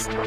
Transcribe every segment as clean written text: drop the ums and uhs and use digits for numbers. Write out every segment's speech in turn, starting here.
अस्सलाम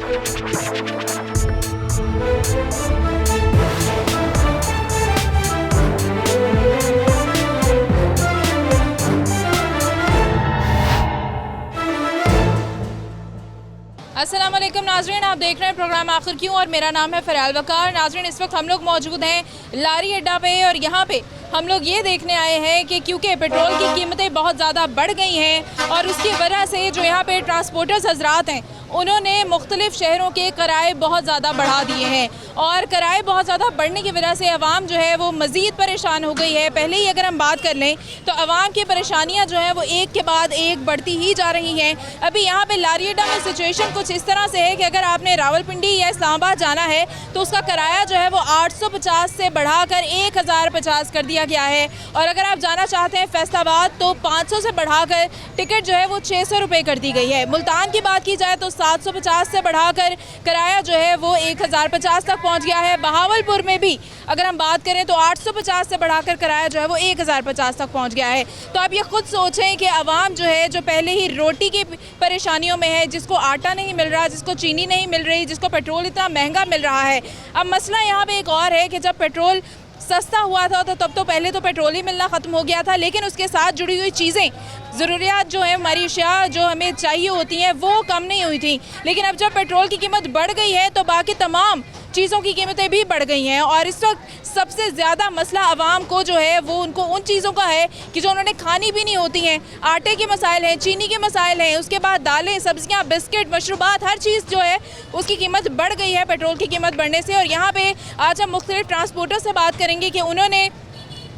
वालेकुम नाज़रीन, आप देख रहे हैं प्रोग्राम आखिर क्यों और मेरा नाम है फ़राल वकार। नाज़रीन, इस वक्त हम लोग मौजूद हैं लारी अड्डा पे और यहाँ पे हम लोग ये देखने आए हैं कि क्योंकि पेट्रोल की कीमतें बहुत ज़्यादा बढ़ गई हैं और उसकी वजह से जो यहाँ पे ट्रांसपोर्टर्स हजरात हैं उन्होंने मुख्तलिफ़ शहरों के किराए बहुत ज़्यादा बढ़ा दिए हैं और किराए बहुत ज़्यादा बढ़ने की वजह से आवाम जो है वो मज़ीद परेशान हो गई है। पहले ही अगर हम बात कर लें तो आवाम की परेशानियाँ जो हैं वो एक के बाद एक बढ़ती ही जा रही हैं। अभी यहाँ पे लारी अड्डा में सिचुएशन कुछ इस तरह से है कि अगर आपने रावलपिंडी या इस्लामाबाद जाना है तो उसका किराया जो है वो 850 से बढ़ाकर 1050 कर दिया गया है और अगर आप जाना चाहते हैं फैसलाबाद तो 500 से बढ़ाकर टिकट जो है वो 600 रुपये कर दी गई है। मुल्तान की बात की जाए तो 750 से बढ़ाकर किराया जो है वो 1050 तक पहुंच गया है। बहावलपुर में भी अगर हम बात करें तो 850 से बढ़ाकर किराया जो है वो 1050 तक पहुंच गया है। तो आप ये खुद सोचें कि आवाम जो है जो पहले ही रोटी की परेशानियों में है, जिसको आटा नहीं मिल रहा, जिसको चीनी नहीं मिल रही, जिसको पेट्रोल इतना महंगा मिल रहा है। अब मसला यहाँ पे एक और है कि जब पेट्रोल सस्ता हुआ था तो तब तो पहले तो पेट्रोल ही मिलना ख़त्म हो गया था, लेकिन उसके साथ जुड़ी हुई चीज़ें, ज़रूरियात जो है, हमारी अशिया जो हमें चाहिए होती हैं वो कम नहीं हुई थी। लेकिन अब जब पेट्रोल की कीमत बढ़ गई है तो बाकी तमाम चीज़ों की कीमतें भी बढ़ गई हैं और इस वक्त सबसे ज़्यादा मसला आवाम को जो है वो उनको उन चीज़ों का है कि जो उन्होंने खानी भी नहीं होती हैं। आटे के मसाइल हैं, चीनी के मसाइल हैं, उसके बाद दालें, सब्जियां, बिस्किट, मशरूबात, हर चीज़ जो है उसकी कीमत बढ़ गई है पेट्रोल की कीमत बढ़ने से। और यहाँ पे आज हम मुख्तलिफ ट्रांसपोर्टर से बात करेंगे कि उन्होंने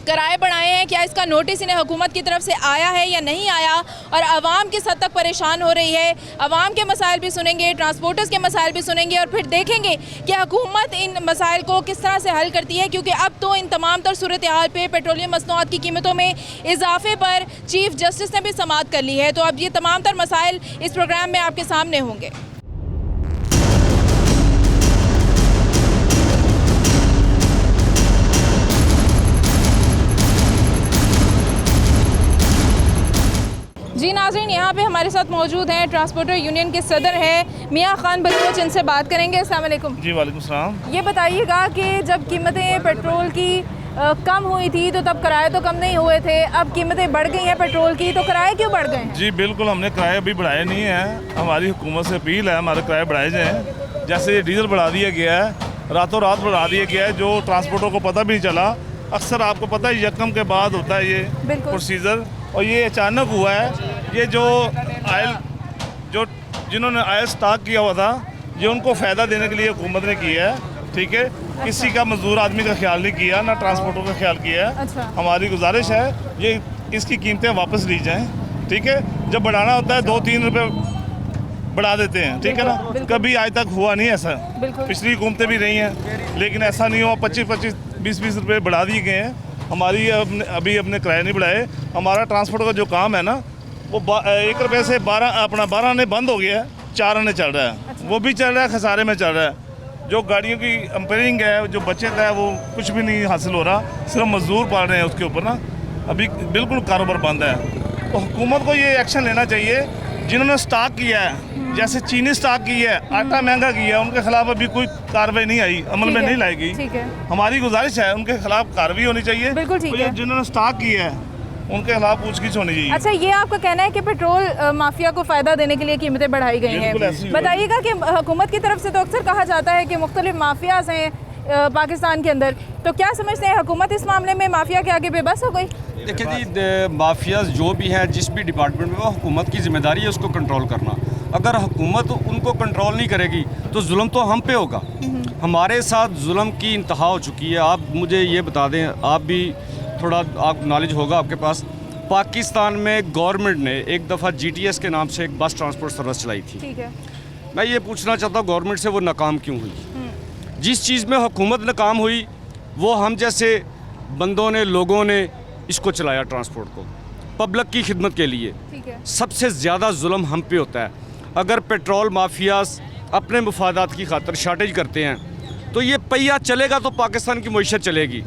किराए बढ़ाए हैं, क्या इसका नोटिस इन्हें हुकूमत की तरफ से आया है या नहीं आया और आवाम किस हद तक परेशान हो रही है। आवाम के मसाइल भी सुनेंगे, ट्रांसपोर्टर्स के मसाइल भी सुनेंगे और फिर देखेंगे कि हुकूमत इन मसाइल को किस तरह से हल करती है, क्योंकि अब तो इन तमाम तर सूरत हाल पे पेट्रोलियम मसनूआत की कीमतों में इजाफे पर चीफ जस्टिस ने भी समाअत कर ली है। तो अब ये तमाम तर मसाइल इस प्रोग्राम में आपके सामने होंगे। जी नाज़रीन, यहाँ पे हमारे साथ मौजूद हैं ट्रांसपोर्टर यूनियन के सदर हैं मियाँ खान बलूच, इनसे बात करेंगे। अस्सलाम वालेकुम। जी वालेकुम सलाम। ये बताइएगा कि जब कीमतें पेट्रोल की कम हुई थी तो तब किराए तो कम नहीं हुए थे, अब कीमतें बढ़ गई हैं पेट्रोल की, तो किराए क्यों बढ़ गए हैं? जी बिल्कुल, हमने किराए अभी बढ़ाए नहीं हैं। हमारी हुकूमत से अपील है हमारे किराए बढ़ाए जाएँ। जैसे डीजल बढ़ा दिया गया है, रातों रात बढ़ा दिया गया है, जो ट्रांसपोर्टर को पता भी नहीं चला। अक्सर आपको पता है यकम के बाद होता है ये प्रोसीजर, और ये अचानक हुआ है। ये जो आयल जो जिन्होंने आयल स्टॉक किया हुआ था, ये उनको फ़ायदा देने के लिए हुकूमत ने किया है, ठीक है। किसी का मजदूर आदमी का ख्याल नहीं किया, ना ट्रांसपोर्टर का ख्याल किया है। अच्छा। हमारी गुजारिश है ये इसकी कीमतें वापस ली जाएं, ठीक है। जब बढ़ाना होता है 2-3 रुपये बढ़ा देते हैं, ठीक है ना। कभी आज तक हुआ नहीं ऐसा, पिछली हुकूमतें भी रही हैं, लेकिन ऐसा नहीं हुआ। 25-25, 20-20 रुपये बढ़ा दिए गए हैं। हमारी अभी अपने किराए नहीं बढ़ाए। हमारा ट्रांसपोर्ट का जो काम है ना वो 1 रुपये से 12 आने बंद हो गया है, 4 आने चल रहा है। अच्छा। वो भी चल रहा है, खसारे में चल रहा है। जो गाड़ियों की अंपरिंग है, जो बचत है, वो कुछ भी नहीं हासिल हो रहा। सिर्फ मजदूर पाल रहे हैं उसके ऊपर ना, अभी बिल्कुल कारोबार बंद है। तो हुकूमत को ये एक्शन लेना चाहिए। जिन्होंने स्टॉक किया है, जैसे चीनी स्टॉक की है, आटा महंगा किया है, उनके खिलाफ अभी कोई कार्रवाई नहीं आई, अमल में नहीं लाई गई। हमारी गुजारिश है उनके खिलाफ कार्रवाई होनी चाहिए। बिल्कुल ठीक है। जिन्होंने स्टॉक किया है उनके खिलाफ पूछगिछ होनी चाहिए। अच्छा, ये आपका कहना है कि पेट्रोल माफिया को फ़ायदा देने के लिए कीमतें बढ़ाई गई हैं। बताइएगा कि हुकूमत की तरफ से तो अक्सर कहा जाता है कि मुख्तलिफ माफियाज हैं पाकिस्तान के अंदर, तो क्या समझते हैं हुकूमत इस मामले में माफिया के आगे बेबस हो गई? देखिए जी, माफियाज जो भी हैं, जिस भी डिपार्टमेंट में, वो हुकूमत की जिम्मेदारी है उसको कंट्रोल करना। अगर हुकूमत उनको कंट्रोल नहीं करेगी तो जुल्म तो हम पे होगा। हमारे साथ जुल्म की इंतहा हो चुकी है। आप मुझे ये बता दें, आप भी थोड़ा आप नॉलेज होगा आपके पास, पाकिस्तान में गवर्नमेंट ने एक दफ़ा GTS के नाम से एक बस ट्रांसपोर्ट सर्विस चलाई थी। ठीक है। मैं ये पूछना चाहता हूँ गवर्नमेंट से, वो नाकाम क्यों हुई? जिस चीज़ में हुकूमत नाकाम हुई वो हम जैसे बंदों ने, लोगों ने इसको चलाया, ट्रांसपोर्ट को पब्लिक की खिदमत के लिए। ठीक है। सबसे ज़्यादा जुल्म हम पे होता है। अगर पेट्रोल माफियाज अपने मुफादात की खातिर शार्टेज करते हैं तो ये पहिया चलेगा तो पाकिस्तान की मईशत चलेगी।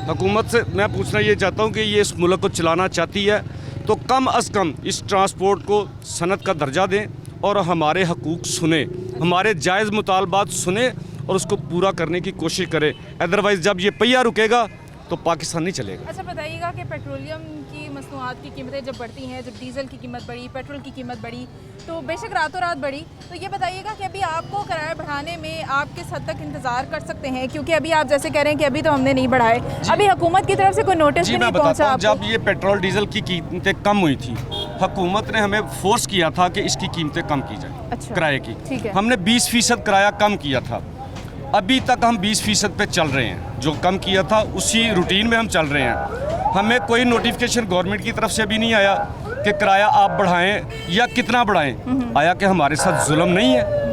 हुकूमत से मैं पूछना ये चाहता हूँ कि ये इस मुल्क को चलाना चाहती है तो कम अज़ कम इस ट्रांसपोर्ट को सनत का दर्जा दें और हमारे हकूक़ सुने, हमारे जायज़ मुतालबात सुने और उसको पूरा करने की कोशिश करे। अदरवाइज़ जब ये पहिया रुकेगा तो पाकिस्तान नहीं चलेगा। अच्छा बताइएगा कि पेट्रोलियम की मसनूआत की कीमतें जब बढ़ती हैं, जब डीजल की कीमत बढ़ी, पेट्रोल की कीमत बढ़ी, तो बेशक रातों रात बढ़ी, तो ये बताइएगा कि अभी आपको किराया बढ़ाने में आप किस हद तक इंतज़ार कर सकते हैं? क्योंकि अभी आप जैसे कह रहे हैं कि अभी तो हमने नहीं बढ़ाए, अभी हुकूमत की तरफ से कोई नोटिस जी भी मैं नहीं पहुंचा बताता हूँ, आपको? जब ये पेट्रोल डीजल की कीमतें कम हुई थी, हुकूमत ने हमें फोर्स किया था कि इसकी कीमतें कम की जाए। अच्छा, किराए की ठीक है। हमने 20% किराया कम किया था। अभी तक हम 20% पे चल रहे हैं, जो कम किया था उसी रूटीन में हम चल रहे हैं। हमें कोई नोटिफिकेशन गवर्नमेंट की तरफ से भी नहीं आया कि किराया आप बढ़ाएं या कितना बढ़ाएं। आया कि हमारे साथ जुल्म नहीं है।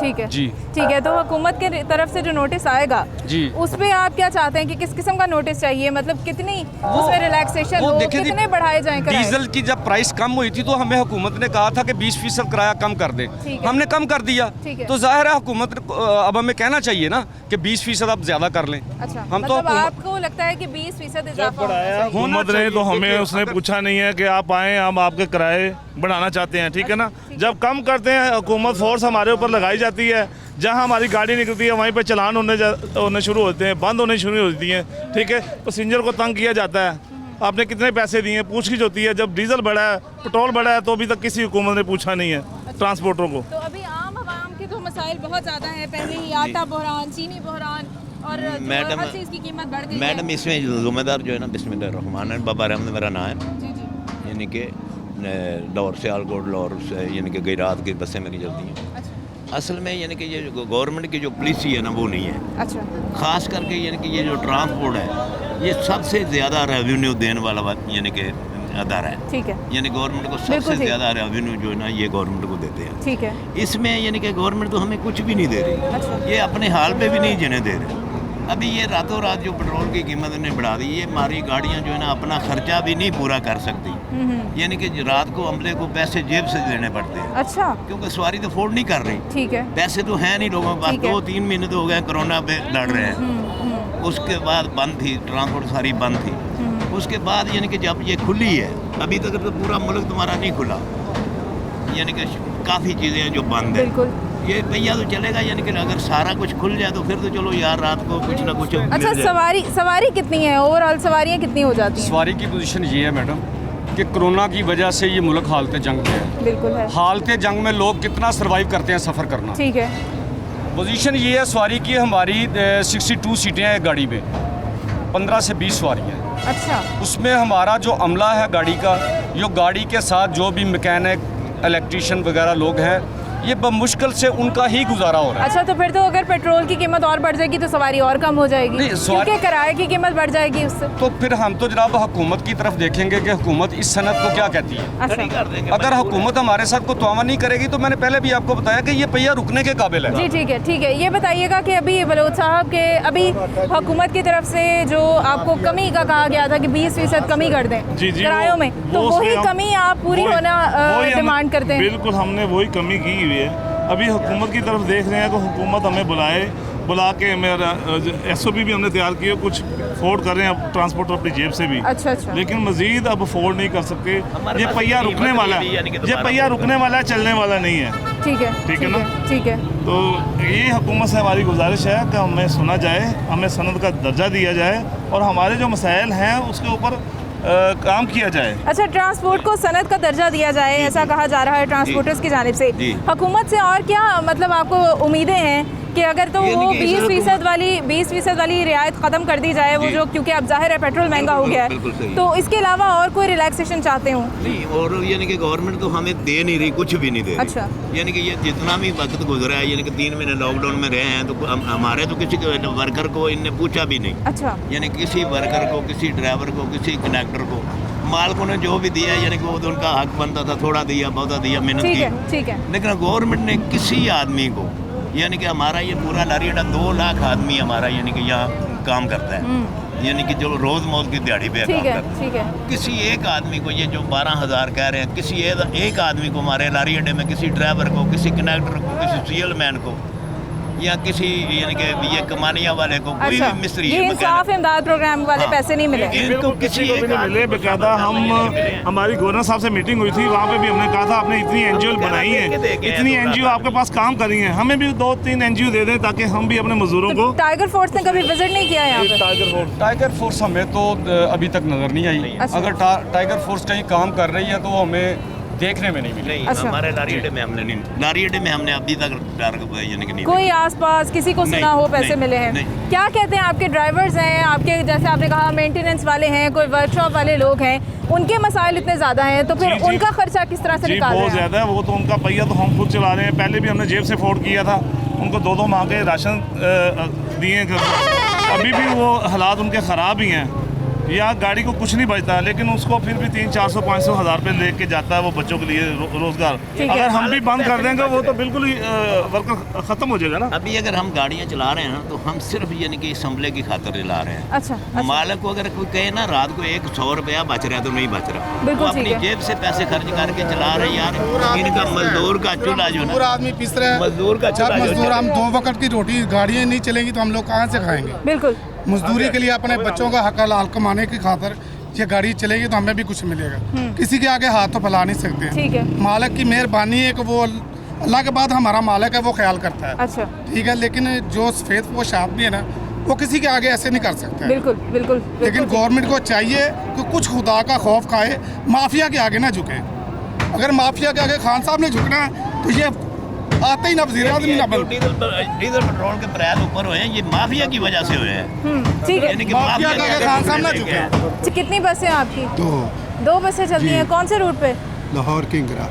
ठीक है जी ठीक है, तो हुकूमत के तरफ से जो नोटिस आएगा जी उस पे आप क्या चाहते हैं कि किस किस्म का नोटिस चाहिए? मतलब कितनी उसमें रिलैक्सेशन हो, देखिए जी, कितने बढ़ाए जाएं किराए? डीजल की जब प्राइस कम हुई थी तो हमें हुकूमत ने कहा था कि 20% किराया कम कर दें। ठीक है। हमने कम कर दिया, ठीक है। तो जाहिर है हुकूमत को अब हमें कहना चाहिए ना कि 20% अब ज्यादा कर लें। अच्छा, हम तो मतलब आपको लगता है कि 20% इजाफा होना चाहिए? हुकूमत ने तो हमें उसने पूछा नहीं है कि आप आएँ, हम आपके किराए बढ़ाना चाहते हैं, ठीक है ना। जब कम करते हैं हुकूमत फोर्स हमारे ऊपर लगाई जाती है, जहाँ हमारी गाड़ी निकलती है वहीं पे चलान होने शुरू होते हैं, बंद होने शुरू होती हैं, ठीक है। पैसेंजर को तंग किया जाता है, आपने कितने पैसे दिए, पूछगिछ होती है। जब डीजल बढ़ा है, पेट्रोल बढ़ा है, तो अभी तक किसी हुकूमत ने पूछा नहीं है ट्रांसपोर्टरों को। तो अभी आम आवाम के तो मसाइल बहुत ज़्यादा हैं, पहले ही आटा बहरान, चीनी बहरान और मैडम, हर चीज़ की कीमत बढ़ गई है। मैडम इसमें जिम्मेदार जो है ना, बिस्मिल्लाहिर्रहमानिर्रहीम, बाबा रहमत मेरा नाम है। जी जी, यानी कि लाहौर से आलकोट, लाहौर से यानी कि गैरात की बसें मेरी चलती हैं। अच्छा असल में यानी कि ये जो गवर्नमेंट की जो पॉलिसी है ना वो नहीं है। अच्छा, ख़ास करके यानी कि ये जो ट्रांसपोर्ट है ये सबसे ज़्यादा रेवेन्यू देने वाला यानी कि अदारा है। ठीक है यानी गवर्नमेंट को बिल्कुल सबसे ठीक। ज़्यादा रेवेन्यू जो है ना ये गवर्नमेंट को देते हैं। ठीक है। इसमें यानी कि गवर्नमेंट तो हमें कुछ भी नहीं दे रही, अच्छा। ये अपने हाल पे भी नहीं जीने दे रहे। अभी ये रातों रात जो पेट्रोल की कीमत ने बढ़ा दी, ये हमारी गाड़ियाँ जो है ना अपना खर्चा भी नहीं पूरा कर सकती। यानी कि रात को अमले को पैसे जेब से देने पड़ते हैं, अच्छा क्योंकि सवारी तो अफोर्ड नहीं कर रही। ठीक है। पैसे तो हैं नहीं लोगों के पास। ठीक है। 2-3 महीने तो हो गए कोरोना पे लड़ रहे हैं, उसके बाद बंद थी ट्रांसपोर्ट, सारी बंद थी। उसके बाद यानी कि जब ये खुली है, अभी तक तो पूरा मुल्क तुम्हारा नहीं खुला, यानी कि काफ़ी चीज़ें जो बंद है। बिल्कुल। ये भैया तो चलेगा, यानी कि अगर सारा कुछ खुल जाए तो फिर तो चलो यार रात को कुछ ना कुछ अच्छा, मिल जाए। सवारी कितनी है? ओवरऑल सवारियाँ कितनी हो जाती हैं? सवारी की पोजीशन ये है मैडम कि कोरोना की वजह से ये मुल्क हालत जंग में है। बिल्कुल है। हालत जंग में लोग कितना सर्वाइव करते हैं सफ़र करना। ठीक है। पोजीशन ये है सवारी की, हमारी 62 सीटें हैं गाड़ी में, 15 से 20 सवारी हैं। अच्छा उसमें हमारा जो अमला है गाड़ी का, जो गाड़ी के साथ जो भी मैकेनिक, इलेक्ट्रीशियन वगैरह लोग हैं, ये बमुश्किल से उनका ही गुजारा हो रहा है। अच्छा, तो फिर तो अगर पेट्रोल की कीमत और बढ़ जाएगी तो सवारी और कम हो जाएगी, नहीं, क्योंकि किराए की कीमत बढ़ जाएगी उससे। तो फिर हम तो जनाब हुकूमत की तरफ देखेंगे कि हुकूमत इस सनत को क्या कहती है। अच्छा कर देंगे अगर हुकूमत हमारे साथ को तवाना नहीं करेगी तो मैंने पहले भी आपको बताया कि ये पहिया रुकने के काबिल है। जी ठीक है ठीक है। ये बताइएगा कि अभी बलोच साहब के अभी हुकूमत की तरफ से जो आपको कमी का कहा गया था कि 20% कमी कर दें जी जी, किरायों में, तो वही कमी आप पूरी होना डिमांड करते हैं? बिल्कुल, हमने वही कमी की हुई है। अभी हुकूमत की तरफ देख रहे हैं कि हुकूमत हमें बुला के मेरा SOP भी हमने तैयार किए, कुछ अफोर्ड कर रहे हैं अब ट्रांसपोर्टर अपनी जेब से भी। अच्छा अच्छा। लेकिन मजीद अब अफोर्ड नहीं कर सकते। हमारे ये पास पहिया कीमत रुकने वाला नहीं, यानी कि है, ये दोबारा पहिया रुकने वाला है, चलने वाला नहीं है। ठीक है ठीक है ना? ठीक है। तो ये हुकूमत से हमारी गुजारिश है कि हमें सुना जाए, हमें सनद का दर्जा दिया जाए और हमारे जो मसाइल हैं उसके ऊपर काम किया जाए। अच्छा, ट्रांसपोर्ट को सनद का दर्जा दिया जाए, ऐसा कहा जा रहा है ट्रांसपोर्टर्स की जानिब से। जी। हुकूमत से और क्या मतलब आपको उम्मीदें हैं कि अगर तो ये वो नहीं कि इस 20% वाली रियायत ख़त्म कर दी जाए, वो जी। जो क्योंकि अब जाहिर है पेट्रोल महंगा हो गया बिल्कुल है, सही। तो इसके अलावा और कोई रिलैक्सेशन चाहते हो? नहीं, और यानी कि गवर्नमेंट तो हमें दे नहीं रही, कुछ भी नहीं दे रही। अच्छा। यानी कि ये जितना भी वक्त गुजरा है, यानी कि 3 महीने लॉकडाउन में रहे हैं, तो हमारे तो किसी वर्कर को इनने पूछा भी नहीं। अच्छा यानी किसी वर्कर को, किसी ड्राइवर को, किसी कंडक्टर को, मालिकों ने जो भी दिया यानी कि वो तो उनका हक बनता था, थोड़ा दिया बहुता दिया, मेहनत ठीक की। है ठीक है। लेकिन गवर्नमेंट ने किसी आदमी को, यानी कि हमारा ये पूरा लारी अड्डा 2 लाख आदमी हमारा यानी कि यहाँ काम करता है, यानी कि जो रोज़ मौज की दिहाड़ी पे काम ठीक है करता है। ठीक है। किसी एक आदमी को ये जो 12,000 कह रहे हैं, किसी एक आदमी को हमारे लारी अड्डे में, किसी ड्राइवर को, किसी कंडक्टर को, किसी सेलमैन को या किसी यानी कि ये कमानिया वाले को कोई अच्छा, भी मिस्त्री ये इंसाफ इमदाद प्रोग्राम वाले हाँ। पैसे नहीं मिले। इनको किसी को भी नहीं मिले। बेकायदा हम हमारी गवर्नर साहब से मीटिंग हुई थी, वहाँ पे भी हमने कहा था आपने इतनी एनजीओ बनाई है, इतनी एनजीओ आपके पास काम कर रही हैं, हमें भी 2-3 एनजीओ दे दें ताकि हम भी अपने मजदूरों को। टाइगर फोर्स ने कभी विजिट नहीं किया यहाँ पे? टाइगर फोर्स हमें तो अभी तक नज़र नहीं आई। अच्छा। अगर टाइगर फोर्स कहीं काम कर रही है तो वो हमें देखने में नहीं मिली। नहीं, अच्छा। हमारे लारी अड्डे में हमने नहीं, लारी अड्डे में हमने अभी तक यानी कि नहीं कोई आसपास किसी को सुना नहीं, हो पैसे नहीं, मिले हैं? नहीं। क्या कहते हैं आपके ड्राइवर्स हैं, आपके जैसे आपने कहा मेंटेनेंस वाले हैं, कोई वर्कशॉप वाले लोग हैं, उनके मसाइल इतने ज़्यादा हैं तो फिर जी, जी। उनका खर्चा किस तरह से जी निकाल रहे बहुत हैं? ज़्यादा है, वो तो उनका पहिया तो हम खुद चला रहे हैं। पहले भी हमने जेब से फोड़ किया था, उनको 2-2 माह के राशन दिए। अभी भी वो हालात उनके ख़राब ही हैं। या गाड़ी को कुछ नहीं बचता, लेकिन उसको फिर भी 300-400-500 हज़ार रुपये लेके जाता है वो बच्चों के लिए रोज़गार। ठीक है। अगर हम भी बंद कर देंगे वो तो बिल्कुल ही वर्क ख़त्म हो जाएगा ना। अभी अगर हम गाड़ियाँ चला रहे हैं ना तो हम सिर्फ यानी कि असम्बले की खातर चला रहे हैं। अच्छा, अच्छा। मालिक को अगर कोई कहे ना रात को 100 रुपया बच रहा है तो नहीं बच रहा, बिल्कुल वो ठीक अपनी है। जेब से पैसे खर्च करके चला रहे हैं यार। इनका मजदूर का चूल्हा जो पूरा ना आदमी पिस रहे हैं। मजदूर का जब चूल्हा जो मजदूर हम 2 वक्त की रोटी, गाड़ियाँ नहीं चलेंगी तो हम लोग कहाँ से खाएंगे? बिल्कुल। मजदूरी के लिए अपने बच्चों का हक हलाल कमाने की खातर ये गाड़ी चलेगी तो हमें भी कुछ मिलेगा। किसी के आगे हाथ तो फैला नहीं सकते हैं। ठीक है। मालिक की मेहरबानी है कि वो अल्लाह के बाद हमारा मालिक है, वो ख्याल करता है। अच्छा, ठीक है, लेकिन जो सफ़ेद पोश आदमी है ना वो किसी के आगे ऐसे नहीं कर सकता है। बिल्कुल बिल्कुल लेकिन बिल्कुल। गवर्नमेंट को चाहिए कि कुछ खुदा का खौफ खाए, माफिया के आगे ना झुके। अगर माफिया के आगे खान साहब ने झुकना है तो ये आते ही ना वज़ीर आज़म ना बन। डीजल पेट्रोल के प्राइस ऊपर हुए हैं, ये माफिया की वजह से हुए हैं। ठीक है। यानी कि माफिया के आगे खान साहब ना झुके। अच्छा, कितनी बसें हैं आपकी? 2 2 बसें चलती जी। हैं। कौन से रूट पे? लाहौर किंगरा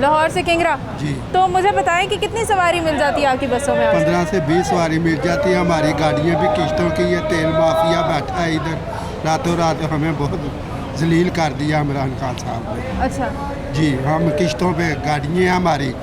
लाहौर से किंगरा। जी। तो मुझे बताएं कि कितनी सवारी मिल जाती है आपकी बसों में? 15 से 20 सवारी मिल जाती है। हमारी गाड़ियाँ भी किश्तों की है। तेल माफिया बैठा है इधर, रातों रात हमें बहुत जलील कर दिया इमरान खान साहब ने। अच्छा, जी, हम किश्तों पे गाड़ियाँ हैं हमारी,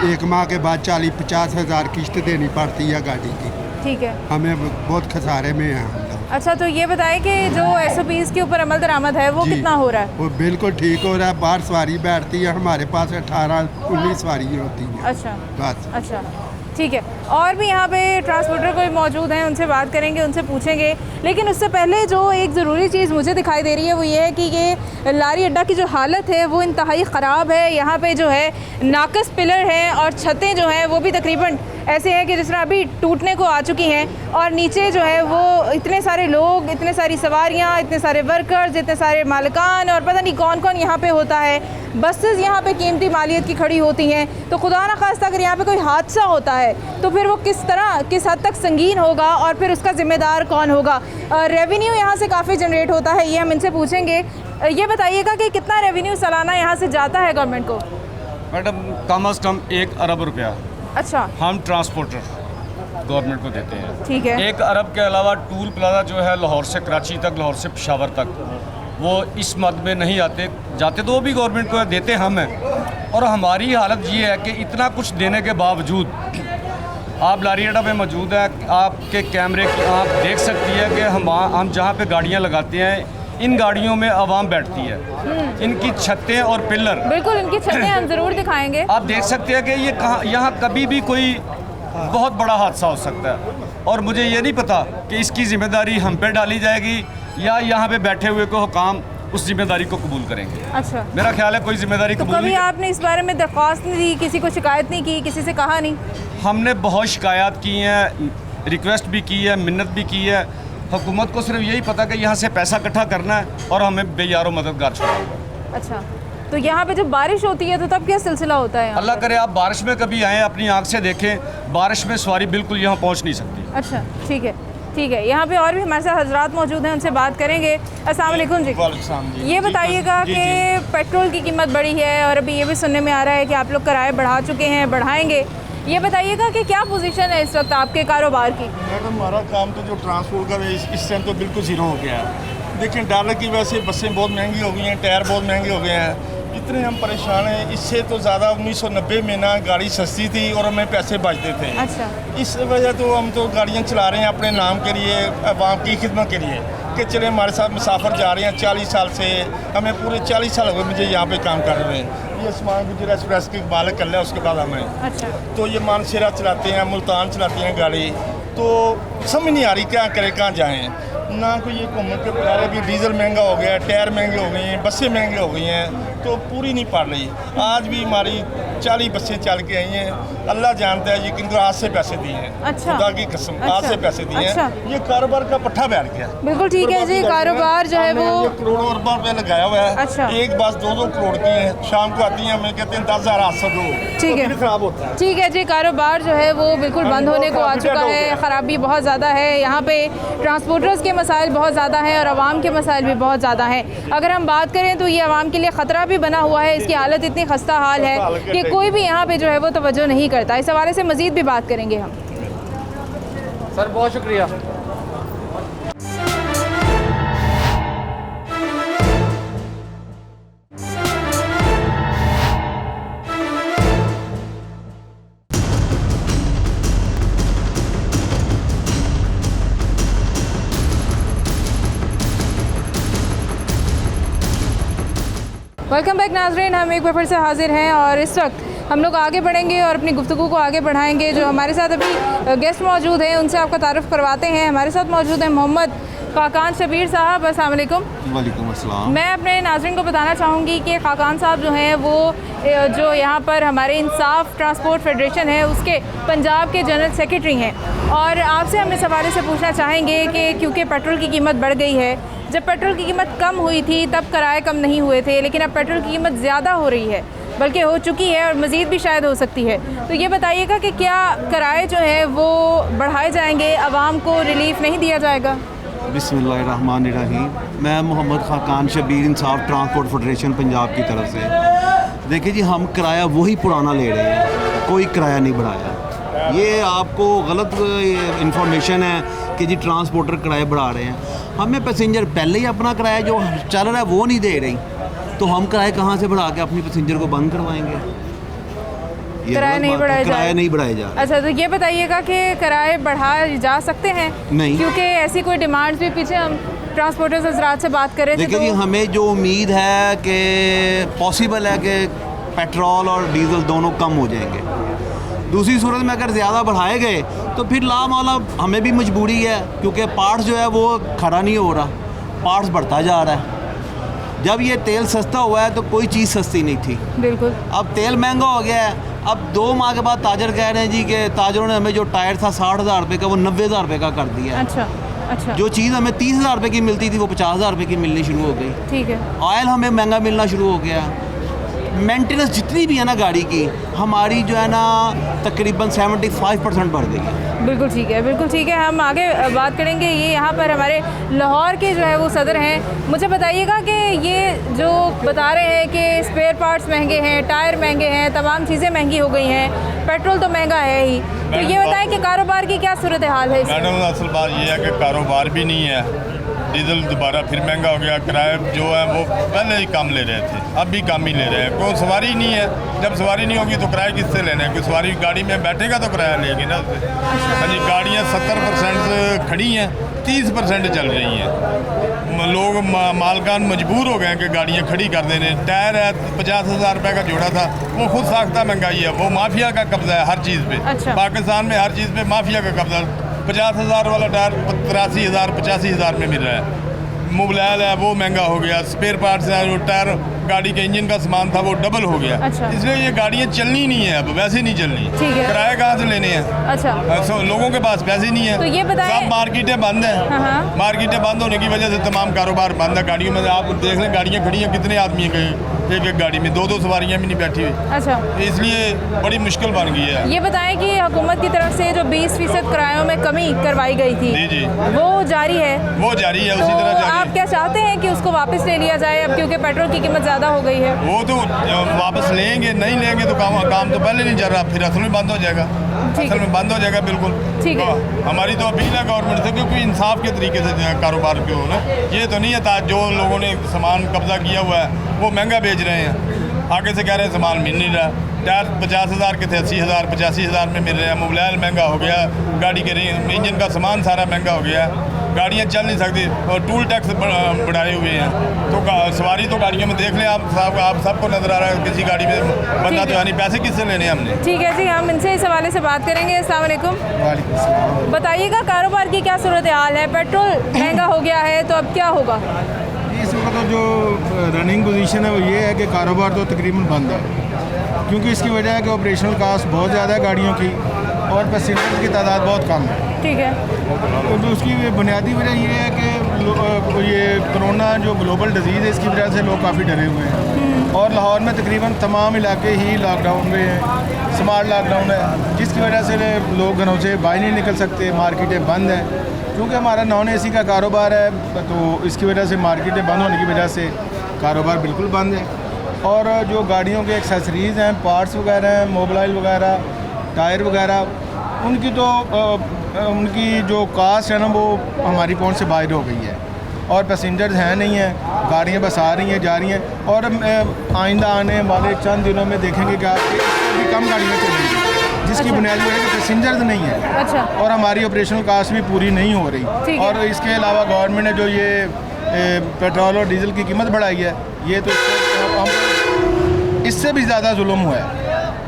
1 माह के बाद 40-50 हज़ार किश्त देनी पड़ती है गाड़ी की। ठीक है। हमें बहुत खसारे में हैं हम लोग। अच्छा, तो ये बताएं कि जो SOPs के ऊपर अमल दरामद है वो जी। कितना हो रहा है? वो बिल्कुल ठीक हो रहा है। बाहर सवारी बैठती है, हमारे पास 18-19 सवारी होती है अच्छा बस। अच्छा, ठीक है। और भी यहाँ पे ट्रांसपोर्टर कोई मौजूद हैं, उनसे बात करेंगे, उनसे पूछेंगे। लेकिन उससे पहले जो एक ज़रूरी चीज़ मुझे दिखाई दे रही है वो ये है कि ये लारी अड्डा की जो हालत है वो इंतहाई ख़राब है। यहाँ पे जो है नाकस पिलर हैं और छतें जो हैं वो भी तकरीबन ऐसे हैं कि जिस तरह अभी टूटने को आ चुकी हैं। और नीचे जो है वो इतने सारे लोग, इतने सारी सवारियाँ, इतने सारे वर्कर्स, इतने सारे मालिकान और पता नहीं कौन कौन यहाँ पे होता है। बसेस यहाँ पे कीमती मालियत की खड़ी होती हैं। तो खुदा न खास्ता अगर यहाँ पे कोई हादसा होता है तो फिर वो किस हद तक संगीन होगा और फिर उसका ज़िम्मेदार कौन होगा। रेवेन्यू यहाँ से काफ़ी जनरेट होता है, ये हम इनसे पूछेंगे। ये बताइएगा कि कितना रेवेन्यू सालाना यहाँ से जाता है गवर्नमेंट को? मैडम कम अज़ कम 1 अरब रुपया अच्छा, हम ट्रांसपोर्टर गवर्नमेंट को देते हैं। ठीक है। 1 अरब के अलावा टूल प्लाजा जो है लाहौर से कराची तक, लाहौर से पेशावर तक, वो इस मद में नहीं जाते तो वो भी गवर्नमेंट को देते हम हैं। और हमारी हालत ये है कि इतना कुछ देने के बावजूद, आप लारी अड्डा पे मौजूद हैं, आपके कैमरे की आप देख सकती है कि हम जहाँ पे गाड़ियाँ लगाते हैं इन गाड़ियों में आवाम बैठती है। इनकी छतें और पिलर, बिल्कुल इनकी छतें हम ज़रूर दिखाएंगे। आप देख सकते हैं कि ये कहाँ, यहाँ कभी भी कोई बहुत बड़ा हादसा हो सकता है। और मुझे ये नहीं पता कि इसकी ज़िम्मेदारी हम पे डाली जाएगी या यहाँ पे बैठे हुए को हुकाम उस जिम्मेदारी को कबूल करेंगे। अच्छा, मेरा ख्याल है कोई जिम्मेदारी तो कबूल कभी नहीं। आपने इस बारे में दरख्वास्त नहीं दी, किसी को शिकायत नहीं की, किसी से कहा नहीं? हमने बहुत शिकायत की हैं, रिक्वेस्ट भी की है, मिन्नत भी की है। हुकूमत को सिर्फ यही पता कि यहाँ से पैसा इकट्ठा करना है और हमें बेयारो मददगार छोड़ा हुआ है। अच्छा, तो यहाँ पे जब बारिश होती है तो तब क्या सिलसिला होता है यहाँ? अल्लाह करे आप बारिश में कभी आएँ, अपनी आँख से देखें, बारिश में सवारी बिल्कुल यहाँ पहुँच नहीं सकती। अच्छा, ठीक है, ठीक है। यहाँ पे और भी हमारे साथ हजरात मौजूद हैं, उनसे बात करेंगे। अस्सलाम वालेकुम जी। ये बताइएगा कि पेट्रोल की कीमत बढ़ी है और अभी ये भी सुनने में आ रहा है कि आप लोग किराए बढ़ा चुके हैं, बढ़ाएंगे। ये बताइएगा कि क्या पोजीशन है इस वक्त आपके कारोबार की? मैडम हमारा काम तो जो ट्रांसपोर्ट का है इस टाइम तो बिल्कुल ज़ीरो हो गया है। देखिए डॉलर की वजह से बसें बहुत महंगी हो गई हैं, टायर बहुत महंगे हो गए हैं, इतने हम परेशान हैं। इससे तो ज़्यादा 1990 में ना गाड़ी सस्ती थी और हमें पैसे बचते थे। अच्छा, इस वजह तो हम तो गाड़ियाँ चला रहे हैं अपने नाम के लिए, आवाम की खिदमत के लिए। के चले हमारे साथ मुसाफिर जा रहे हैं 40 साल से, हमें पूरे 40 साल हो गए मुझे यहाँ पे काम कर रहे हैं। ये उस्मान गुजर एक्सप्रेस की मालिक कर लिया, उसके बाद हमें अच्छा तो ये मानसरा चलाते हैं, मुल्तान चलाते हैं गाड़ी, तो समझ नहीं आ रही क्या करें, कहाँ जाएँ ना। कोई ये घूमने के प्यारे भी डीजल महंगा हो गया है, टायर महंगे हो गए हैं, बसें महंगी हो गई हैं, तो पूरी नहीं पड़ रही। आज भी हमारी 40 बसें चल के आई हैं, अल्लाह जानता है ये किनको आज से पैसे दिए हैं, अच्छा। खुदा की कसम आज अच्छा। से पैसे दिए अच्छा। हैं। ये कारोबार का पट्टा बैठ गया। बिल्कुल ठीक है जी, कारोबार जो है वो ये करोड़ों अरबों रुपये लगाया हुआ है। अच्छा। एक बस 2-2 करोड़ की है, शाम को आती हैं हमें कहते हैं 10,800 दो, ठीक है। तो खराब होता है। ठीक है जी, कारोबार जो है वो बिल्कुल बंद होने को आ चुका है, ख़राबी बहुत ज़्यादा है। यहाँ पे ट्रांसपोर्टर्स के मसाइल बहुत ज़्यादा हैं और आवाम के मसाइल भी बहुत ज़्यादा हैं। अगर हम बात करें तो ये आवाम के लिए ख़तरा भी बना हुआ है, इसकी हालत इतनी खस्ता हाल है कि कोई भी यहाँ पे जो है वो तवज्जो नहीं करता। इस हवाले से मज़ीद भी बात करेंगे हम। सर बहुत शुक्रिया। वेलकम बैक नाजरीन, हम एक बार फिर से हाजिर हैं और इस वक्त हम लोग आगे बढ़ेंगे और अपनी गुफ्तगू को आगे बढ़ाएंगे। जो हमारे साथ अभी गेस्ट मौजूद हैं उनसे आपका तारुफ करवाते हैं। हमारे साथ मौजूद हैं मोहम्मद खाकान शबीर साहब। अस्सलाम वालेकुम। वालेकुम अस्सलाम। मैं अपने नाज़रीन को बताना चाहूँगी कि खाकान साहब जो हैं वो जो यहाँ पर हमारे इंसाफ ट्रांसपोर्ट फेडरेशन है उसके पंजाब के जनरल सेक्रेटरी हैं और आपसे हम इस हवाले से पूछना चाहेंगे कि क्योंकि पेट्रोल की कीमत बढ़ गई है, जब पेट्रोल की कीमत कम हुई थी तब किराए कम नहीं हुए थे, लेकिन अब पेट्रोल की कीमत ज़्यादा हो रही है, बल्कि हो चुकी है और मज़ीद भी शायद हो सकती है। तो ये बताइएगा कि क्या किराए जो है वो बढ़ाए जाएंगे, आवाम को रिलीफ नहीं दिया जाएगा? बिस्मिल्लाहिर्रहमानिर्रहीम। मैं मोहम्मद खाकान शबीर इंसाफ ट्रांसपोर्ट फेडरेशन पंजाब की तरफ से। देखिए जी, हम किराया वही पुराना ले रहे हैं, कोई किराया नहीं बढ़ाया। ये आपको गलत इंफॉर्मेशन है कि जी ट्रांसपोर्टर किराए बढ़ा रहे हैं। हमें पैसेंजर पहले ही अपना किराया जो चल रहा है वो नहीं दे रही, तो हम किराए कहाँ से बढ़ा के अपनी पैसेंजर को बंद करवाएंगे? किराए नहीं बढ़ाए जा किराया नहीं बढ़ाए जा। अच्छा, तो ये बताइएगा कि किराए बढ़ाए जा सकते हैं? नहीं, क्योंकि ऐसी कोई डिमांड्स भी पीछे हम ट्रांसपोर्टर्स हजरात से बात कर रहे थे। देखिए जी, हमें जो उम्मीद है कि पॉसिबल है कि पेट्रोल और डीजल दोनों कम हो जाएंगे। दूसरी सूरत में अगर ज़्यादा बढ़ाए गए तो फिर लामौला हमें भी मजबूरी है, क्योंकि पार्ट्स जो है वो खड़ा नहीं हो रहा, पार्ट्स बढ़ता जा रहा है। जब ये तेल सस्ता हुआ है तो कोई चीज़ सस्ती नहीं थी, बिल्कुल। अब तेल महंगा हो गया है। अब 2 माह के बाद ताजर कह रहे हैं जी कि ताजरों ने हमें जो टायर था 60,000 रुपये का वो 90,000 रुपये का कर दिया है। अच्छा अच्छा। जो चीज़ हमें 30,000 रुपये की मिलती थी वो 50,000 रुपये की मिलनी शुरू हो गई। ठीक है। ऑयल हमें महंगा मिलना शुरू हो गया। मेंटेनेंस जितनी भी है ना गाड़ी की, हमारी जो है ना तकरीबन 75% बढ़ गई है। बिल्कुल ठीक है, बिल्कुल ठीक है। हम आगे बात करेंगे। ये यहाँ पर हमारे लाहौर के जो है वो सदर हैं। मुझे बताइएगा कि ये जो बता रहे हैं कि स्पेयर पार्ट्स महंगे हैं, टायर महंगे हैं, तमाम चीज़ें महंगी हो गई हैं, पेट्रोल तो महंगा है ही, तो ये बताएं कि कारोबार की क्या सूरत हाल है? मैडम असल बात ये है कि कारोबार भी नहीं है, डीजल दोबारा फिर महंगा हो गया, किराए जो है वो पहले ही कम ले रहे थे, अब भी कम ही ले रहे हैं। कोई सवारी नहीं है, जब सवारी नहीं होगी तो किराया किससे लेना है? कोई सवारी गाड़ी में बैठेगा तो किराया लेगी ना उससे। हाँ जी, गाड़ियाँ 70% खड़ी हैं, 30% चल रही हैं। लोग मालकान मजबूर हो गए हैं कि गाड़ियाँ खड़ी कर देने। टायर है 50,000 रुपये का जोड़ा था, वो खुद साख्ता महंगाई है, वो माफिया का कब्जा है हर चीज़ पे। अच्छा। पाकिस्तान में हर चीज़ पे माफिया का कब्जा। 50,000 वाला टायर 83,000 85,000 में मिल रहा है। मोबाइल है वो महंगा हो गया, स्पेयर पार्ट्स है, वो टायर गाड़ी के इंजन का सामान था वो डबल हो गया। अच्छा। इसलिए ये गाड़ियाँ चलनी नहीं है, अब वैसे नहीं चलनी। ठीक है। किराए कहाँ से लेने हैं? अच्छा। लोगों के पास पैसे नहीं है। तो ये बताएं- सब मार्केटें बंद हैं। हाँ। मार्केटें बंद होने की वजह से तमाम कारोबार बंद है। गाड़ियों में आप देख लें, गाड़ियाँ खड़ी हैं, कितने आदमी हैं गए एक गाड़ी में, 2 सवारियाँ भी नहीं बैठी हुई। अच्छा। इसलिए बड़ी मुश्किल बन गई है। ये बताएं कि हुकूमत की तरफ से जो 20% किरायों में कमी करवाई गई थी, जी जी, वो जारी है? वो जारी है, तो उसी तरह जारी आप है। क्या चाहते हैं कि उसको वापस ले लिया जाए अब, क्योंकि पेट्रोल की कीमत ज़्यादा हो गई है? वो तो वापस लेंगे, नहीं लेंगे तो काम तो पहले नहीं चल रहा, फिर असल में बंद हो जाएगा। ठीक असल में बंद हो जाएगा बिल्कुल। ठीक है। तो हमारी तो अपील है गवर्नमेंट से, क्योंकि इंसाफ के तरीके से जो है कारोबार क्यों ना, ये तो नहीं है जो लोगों ने सामान कब्जा किया हुआ है वो महंगा बेच रहे हैं, आगे से कह रहे हैं सामान मिल नहीं रहा। टायर 50,000 के थे 80,000 85,000 में मिल रहे हैं। मोबाइल महंगा हो गया, गाड़ी के इंजन का सामान सारा महंगा हो गया, गाड़ियाँ चल नहीं सकती और टूल टैक्स बढ़ाए हुए हैं। तो सवारी तो गाड़ियों में देख लें आप सबको नज़र आ रहा है, किसी गाड़ी में बंदा तो है नहीं, पैसे किससे लेने हैं हमने। ठीक है जी, हम इनसे इस हवाले से बात करेंगे। अस्सलाम वालेकुम। वालेकुम सलाम। बताइएगा कारोबार की क्या सूरत हाल है? पेट्रोल महंगा हो गया है तो अब क्या होगा? इस वक्त तो जो रनिंग पोजीशन है वो ये है कि कारोबार तो तकरीबन बंद है, क्योंकि इसकी वजह है कि ऑपरेशनल कास्ट बहुत ज़्यादा है गाड़ियों की और पैसेंजर की तादाद बहुत कम है। ठीक है। तो उसकी बुनियादी वजह ये है कि ये कोरोना जो ग्लोबल डिजीज़ है इसकी वजह से लोग काफ़ी डरे हुए हैं और लाहौर में तकरीबन तमाम इलाके ही लॉकडाउन में हैं, स्मार्ट लॉकडाउन है, जिसकी वजह से लोग घरों से बाहर नहीं निकल सकते, मार्केटें बंद हैं। क्योंकि हमारा नॉन एसी का कारोबार है तो इसकी वजह से मार्केटें बंद होने की वजह से कारोबार बिल्कुल बंद है। और जो गाड़ियों के एक्सेसरीज़ हैं, पार्ट्स वगैरह हैं, मोबाइल वगैरह, टायर वगैरह, उनकी जो कास्ट है ना वो हमारी पहुंच से बाहर हो गई है और पैसेंजर्स हैं नहीं हैं, गाड़ियाँ बस आ रही हैं जा रही हैं और आइंदा आने वाले चंद दिनों में देखेंगे कि आपकी कम गाड़ियाँ चलेंगी, जिसकी बुनियादी वजह है कि पैसेंजर्स नहीं है। अच्छा। और हमारी ऑपरेशनल कास्ट भी पूरी नहीं हो रही। और इसके अलावा गवर्नमेंट ने जो ये पेट्रोल और डीजल की कीमत बढ़ाई है, ये तो इससे भी ज़्यादा जुल्म हुआ है,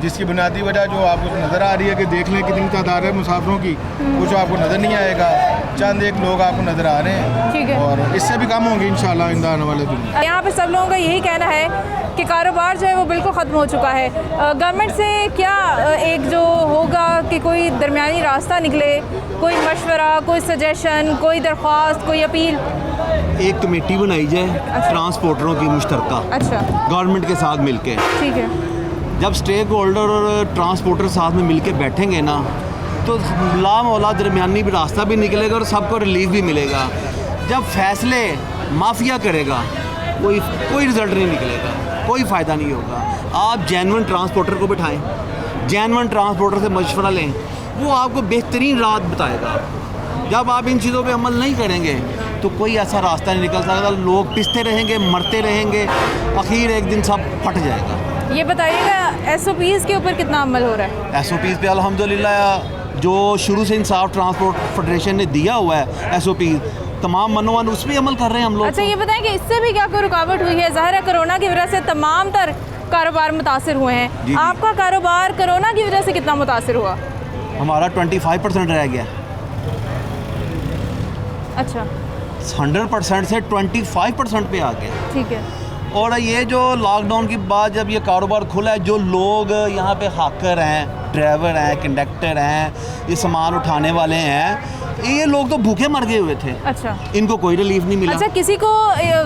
जिसकी बुनियादी वजह जो आपको नज़र आ रही है कि देख लें कितनी तादाद है मुसाफिरों की, कुछ आपको नज़र नहीं आएगा, चंद एक लोग आपको नज़र आ रहे हैं। ठीक है। और इससे भी कम होंगे इंशाल्लाह आइंदा आने वाले दिन। यहाँ पे सब लोगों का यही कहना है कि कारोबार जो है वो बिल्कुल ख़त्म हो चुका है। गवर्नमेंट से क्या एक जो होगा कि कोई दरमियानी रास्ता निकले, कोई मशवरा, कोई सजेशन, कोई दरख्वास्त, कोई अपील? एक कमेटी बनाई जाए ट्रांसपोर्टरों की मुश्तरका, अच्छा, गवर्नमेंट के साथ मिलके। ठीक है। जब स्टेक होल्डर और ट्रांसपोर्टर साथ में मिलके बैठेंगे ना तो लामौला दरमियानी भी रास्ता भी निकलेगा और सबको रिलीफ भी मिलेगा। जब फैसले माफिया करेगा कोई रिज़ल्ट नहीं निकलेगा, कोई फ़ायदा नहीं होगा। आप जेन्युइन ट्रांसपोर्टर को बिठाएं, जेन्युइन ट्रांसपोर्टर से मशवरा लें, वो आपको बेहतरीन राह बताएगा। जब आप इन चीज़ों पे अमल नहीं करेंगे तो कोई ऐसा रास्ता नहीं निकल सकता, लोग पिसते रहेंगे, मरते रहेंगे, आखिर एक दिन सब फट जाएगा। ये बताइएगा SOPs के ऊपर कितना अमल हो रहा है? SOPs पे अल्हम्दुलिल्लाह जो शुरू से इंसाफ ट्रांसपोर्ट फेडरेशन ने दिया हुआ है SOPs तमाम मनोवन उस पर अमल कर रहे हैं हम लोग। अच्छा, ये बताएं कि इससे भी क्या कोई रुकावट हुई है? ज़ाहिर है कोरोना की वजह से तमाम तर कारोबार मुतासिर हुए हैं। जी। आपका कारोबार कोरोना की वजह से कितना मुतासिर हुआ? हमारा 25% रह गया। अच्छा, 100% से 25% पे आ गया। ठीक है। और ये जो लॉकडाउन के बाद जब ये कारोबार खुला है, जो लोग यहाँ पे हाकर हैं, ड्राइवर हैं, कंडक्टर हैं, ये सामान उठाने वाले हैं, ये लोग तो भूखे मर गए हुए थे। अच्छा, इनको कोई रिलीफ नहीं मिला। अच्छा, किसी को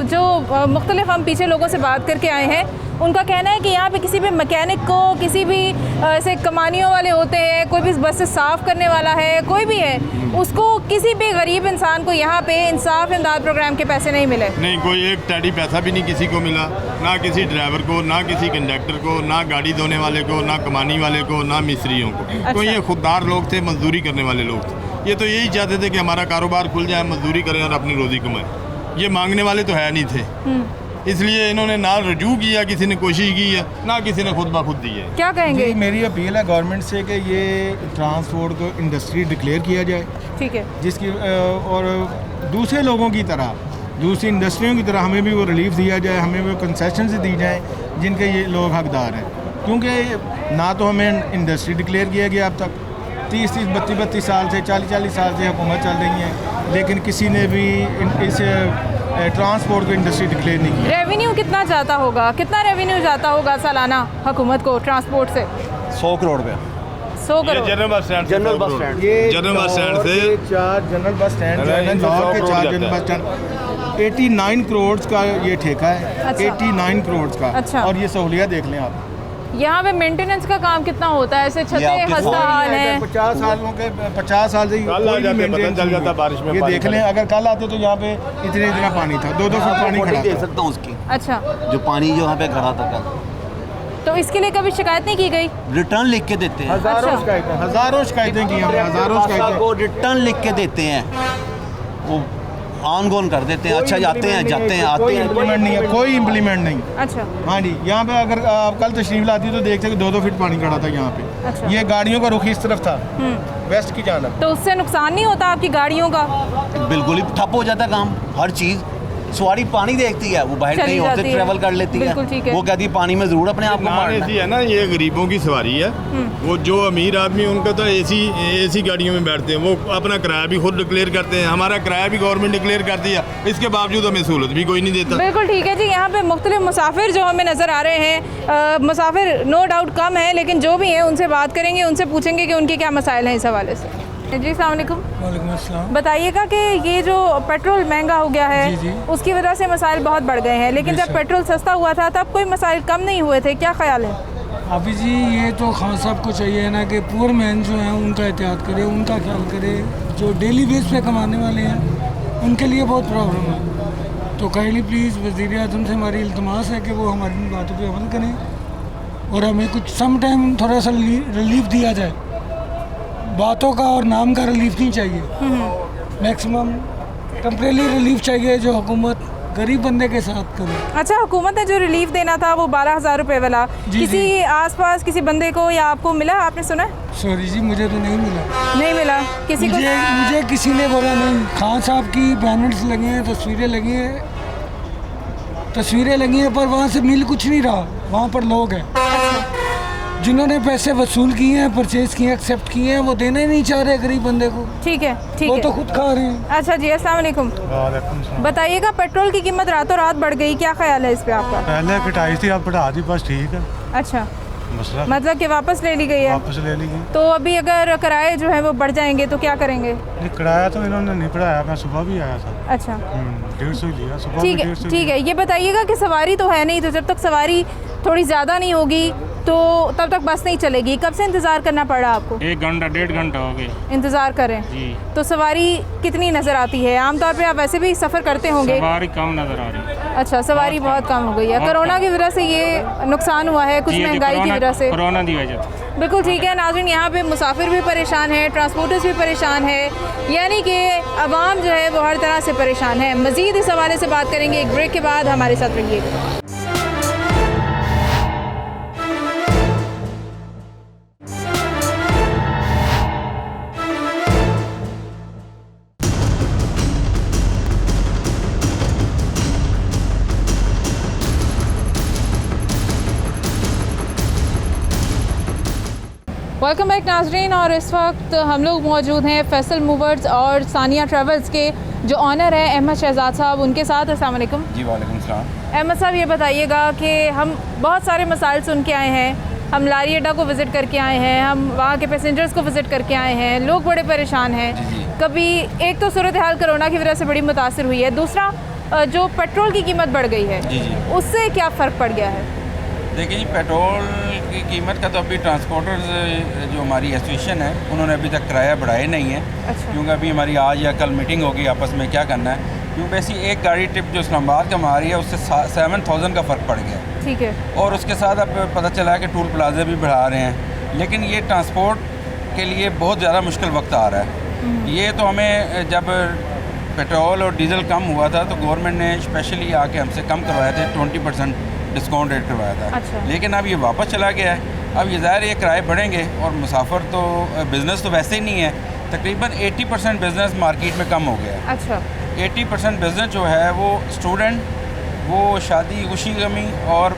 जो मुख्तलिफ हम पीछे लोगों से बात करके आए हैं, उनका कहना है कि यहाँ पे किसी भी मैकेनिक को, किसी भी ऐसे कमानियों वाले होते हैं, कोई भी बस से साफ़ करने वाला है, कोई भी है, उसको किसी भी गरीब इंसान को यहाँ पे इंसाफ इमदाद प्रोग्राम के पैसे नहीं मिले। नहीं, कोई एक टैडी पैसा भी नहीं किसी को मिला, ना किसी ड्राइवर को, ना किसी कंडक्टर को, ना गाड़ी धोने वाले को, ना कमानी वाले को, ना मिस्त्रियों को। अच्छा। तो ये खुददार लोग थे, मजदूरी करने वाले लोग थे। ये तो यही चाहते थे कि हमारा कारोबार खुल जाए, मजदूरी करें और अपनी रोज़ी कमाएं। ये मांगने वाले तो है नहीं थे, इसलिए इन्होंने ना रजू किया, किसी ने कोशिश की है, ना किसी ने खुद ब खुद दी है। क्या कहेंगे? जी, मेरी अपील है गवर्नमेंट से कि ये ट्रांसपोर्ट को इंडस्ट्री डिक्लेयर किया जाए, ठीक है, जिसकी और दूसरे लोगों की तरह, दूसरी इंडस्ट्रियों की तरह हमें भी वो रिलीफ दिया जाए, हमें वो कंसेशन दी जाए जिनके ये लोग हकदार हैं। क्योंकि ना तो हमें इंडस्ट्री डिक्लेयर किया गया अब तक, 30-30, 32-32 साल से, 40-40 साल से हुकूमत चल रही है, लेकिन किसी ने भी इस ट्रांसपोर्ट को इंडस्ट्री डिक्लेयर नहीं किया। रेवेन्यू कितना जाता होगा, कितना रेवेन्यू जाता होगा सालाना हुकूमत को ट्रांसपोर्ट से? 100 करोड़ रुपया। 100 crore. General bus stand, general bus stand, ये जनरल बस स्टैंड से 4 जनरल बस स्टैंड जो है ना, लाहौर के 4 जनरल बस स्टैंड 89 करोड़ का ये ठेका है। अच्छा। 89 करोड़ का। अच्छा। और ये सहूलियत देख लें आप, यहाँ पे मेंटेनेंस का काम कितना होता है? ऐसे छतें आपके खस्ता हाल है। 50 सालों के 50 साल से कल आ जाते, पता चल जाता बारिश में ये पानी देख लें, अगर कल आते तो यहाँ पे इतना पानी था, 2-2 फुट पानी खड़ा दे था। सकता हूँ उसकी, अच्छा, जो पानी जो यहाँ पे खड़ा था कल, तो इसके लिए कभी शिकायत नहीं की गई? रिटर्न लिख के देते हैं। हज़ारों शिकायतें की हमने, हज़ारों शिकायतें। को रिटर्न लिख के देते हैं। वो ऑन गोन कर देते हैं। अच्छा जाते हैं, जाते हैं, आते कोई हैं। इम्प्लीमेंट नहीं है, कोई इम्प्लीमेंट नहीं। अच्छा हाँ जी, यहाँ पे अगर आप कल तशरीफ लाती तो देखते कि 2-2 फीट पानी खड़ा था यहाँ पे। अच्छा। ये गाड़ियों का रुख इस तरफ था, वेस्ट की जानब। तो उससे नुकसान नहीं होता आपकी गाड़ियों का? बिल्कुल ही ठप हो जाता काम, हर चीज़। सवारी पानी देखती है, वो बाहर चली कहीं और से जाती है। ट्रेवल कर लेती है, बिल्कुल ठीक है। वो कहती है पानी में ज़रूर अपने आप को नान मारना एसी है ना, ये गरीबों की सवारी है। वो जो अमीर आदमी उनका तो एसी गाड़ियों में बैठते हैं, वो अपना किराया भी खुद डिक्लेयर करते हैं। हमारा किराया भी गवर्नमेंट डिक्लेयर करती है, इसके बावजूद हमें सहूलत भी कोई नहीं देता। बिल्कुल ठीक है जी। यहाँ पे मुख्तलिफ मुसाफिर जो हमें नज़र आ रहे हैं, मुसाफिर नो डाउट कम है, लेकिन जो भी हैं उनसे बात करेंगे, उनसे पूछेंगे कि उनके क्या मसाइल हैं इस हवाले से। जी अस्सलाम वालेकुम। वालेकुम अस्सलाम। बताइएगा कि ये जो पेट्रोल महंगा हो गया है, जी, जी। उसकी वजह से मसाइल बहुत बढ़ गए हैं, लेकिन जब पेट्रोल सस्ता हुआ था तब कोई मसाइल कम नहीं हुए थे, क्या ख्याल है? अभी जी ये तो खान साहब को चाहिए ना कि पुअर मैन जो हैं उनका एहतियात करे, उनका ख्याल करे। जो डेली बेस पे कमाने वाले हैं उनके लिए बहुत प्रॉब्लम है। तो काइंडली प्लीज़ वज़ीर आज़म से हमारी इल्तमास है कि वो हमारी इन बातों पे अमल करें और हमें कुछ सम टाइम थोड़ा सा रिलीफ दिया जाए। बातों का और नाम का रिलीफ नहीं चाहिए, मैक्सिमम टेम्परेरी रिलीफ चाहिए जो हुकूमत गरीब बंदे के साथ करे। अच्छा, हुकूमत ने जो रिलीफ देना था वो 12,000 रुपये वाला, जी, किसी जी। आसपास किसी बंदे को या आपको मिला? आपने सुना? सॉरी जी, मुझे तो नहीं मिला। नहीं मिला किसी को? मुझे किसी ने बोला नहीं। खान साहब की बैनर्स लगे हैं, तस्वीरें लगी हैं, पर वहाँ से मिल कुछ नहीं रहा। वहाँ पर लोग हैं जिन्होंने पैसे वसूल किए हैं, परचेज किए हैं, एक्सेप्ट किए हैं, वो देना ही नहीं चाह रहे गरीब बंदे को। ठीक है, ठीक वो है। तो खुद खा रहे हैं। अच्छा जी, अस्सलाम वालेकुम। बताइएगा, पेट्रोल की कीमत रातों रात बढ़ गई, क्या ख्याल है इस पे आपका? पहले घटाई थी, अब बढ़ा दी, बस ठीक है। अच्छा, मसला मतलब कि वापस ले ली गई है? वापस ले ली गई। तो अभी अगर किराए जो है वो बढ़ जाएंगे तो क्या करेंगे? नहीं, किराया तो इन्होंने नहीं बढ़ाया, मैं सुबह भी आया था। अच्छा, 150 ही लिया सुबह। ठीक है, ठीक है। ये बताइएगा कि सवारी तो है नहीं, तो जब तक सवारी थोड़ी ज़्यादा नहीं होगी तो तब तक बस नहीं चलेगी। कब से इंतज़ार करना पड़ा आपको? 1 घंटा 1.5 घंटा हो गया इंतज़ार करें जी। तो सवारी कितनी नज़र आती है? आमतौर पे आप वैसे भी सफ़र करते होंगे। सवारी कम नज़र आ रही है। अच्छा, सवारी बहुत कम हो गई है। कोरोना की वजह से ये नुकसान हुआ है, कुछ जी, महंगाई की वजह से। कोरोना की वजह से। बिल्कुल ठीक है नाज़रीन, यहाँ पे मुसाफिर भी परेशान है, ट्रांसपोर्टर्स भी परेशान है, यानी कि आवाम जो है वो हर तरह से परेशान है। मज़ीद इस हवाले से बात करेंगे एक ब्रेक के बाद, हमारे साथ रहिएगा। वेलकम बैक नाजरीन, और इस वक्त हम लोग मौजूद हैं फैसल मूवर्स और सानिया ट्रैवल्स के जो ऑनर हैं अहमद शहजाद साहब, उनके साथ। अस्सलाम वालेकुम। जी वालेकुम सलाम। अहमद साहब, ये बताइएगा कि हम बहुत सारे मसाइल सुन के आए हैं, हम लारी अड्डा को विज़िट करके आए हैं, हम वहाँ के पैसेंजर्स को विज़िट करके आए हैं, लोग बड़े परेशान हैं। कभी एक तो सूरत हाल कोरोना की वजह से बड़ी मुतासिर हुई है, दूसरा जो पेट्रोल की कीमत बढ़ गई है, उससे क्या फ़र्क पड़ गया है? देखिए जी, पेट्रोल की कीमत का तो अभी ट्रांसपोर्टर्स जो हमारी एसोसिएशन है उन्होंने अभी तक किराया बढ़ाए नहीं है। अच्छा। क्योंकि अभी हमारी आज या कल मीटिंग होगी आपस में क्या करना है, क्योंकि ऐसी एक गाड़ी ट्रिप जो इस्लामाबाद का हमारी है उससे 7,000 का फ़र्क पड़ गया है। ठीक है। और उसके साथ अब पता चला है कि टूल प्लाजे भी बढ़ा रहे हैं, लेकिन ये ट्रांसपोर्ट के लिए बहुत ज़्यादा मुश्किल वक्त आ रहा है। ये तो हमें जब पेट्रोल और डीज़ल कम हुआ था तो गवर्नमेंट ने स्पेशली आके हमसे कम करवाए थे, 20% डिस्काउंट रेट करवाया था। अच्छा। लेकिन अब ये वापस चला गया है। अब ये ज़ाहिर ये किराए बढ़ेंगे और मुसाफिर तो बिज़नेस तो वैसे ही नहीं है, तकरीबन 80% बिज़नेस मार्केट में कम हो गया है। अच्छा। 80% बिज़नेस जो है वो स्टूडेंट, वो शादी खुशी गमी और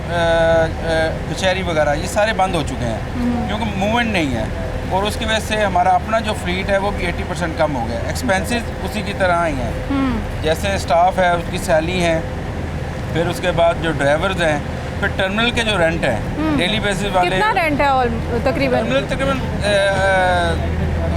कचहरी वगैरह ये सारे बंद हो चुके हैं क्योंकि मूवमेंट नहीं है, और उसकी वजह से हमारा अपना जो फ्लीट है वो भी 80% कम हो गया। एक्सपेंसेस उसी की तरह ही हैं, जैसे स्टाफ है उसकी सैलरी है, फिर उसके बाद जो ड्राइवर्स हैं, फिर टर्मिनल के जो रेंट है डेली बेसिस वाले। कितना रेंट है और तकरीबन? टर्मिनल तकरीबन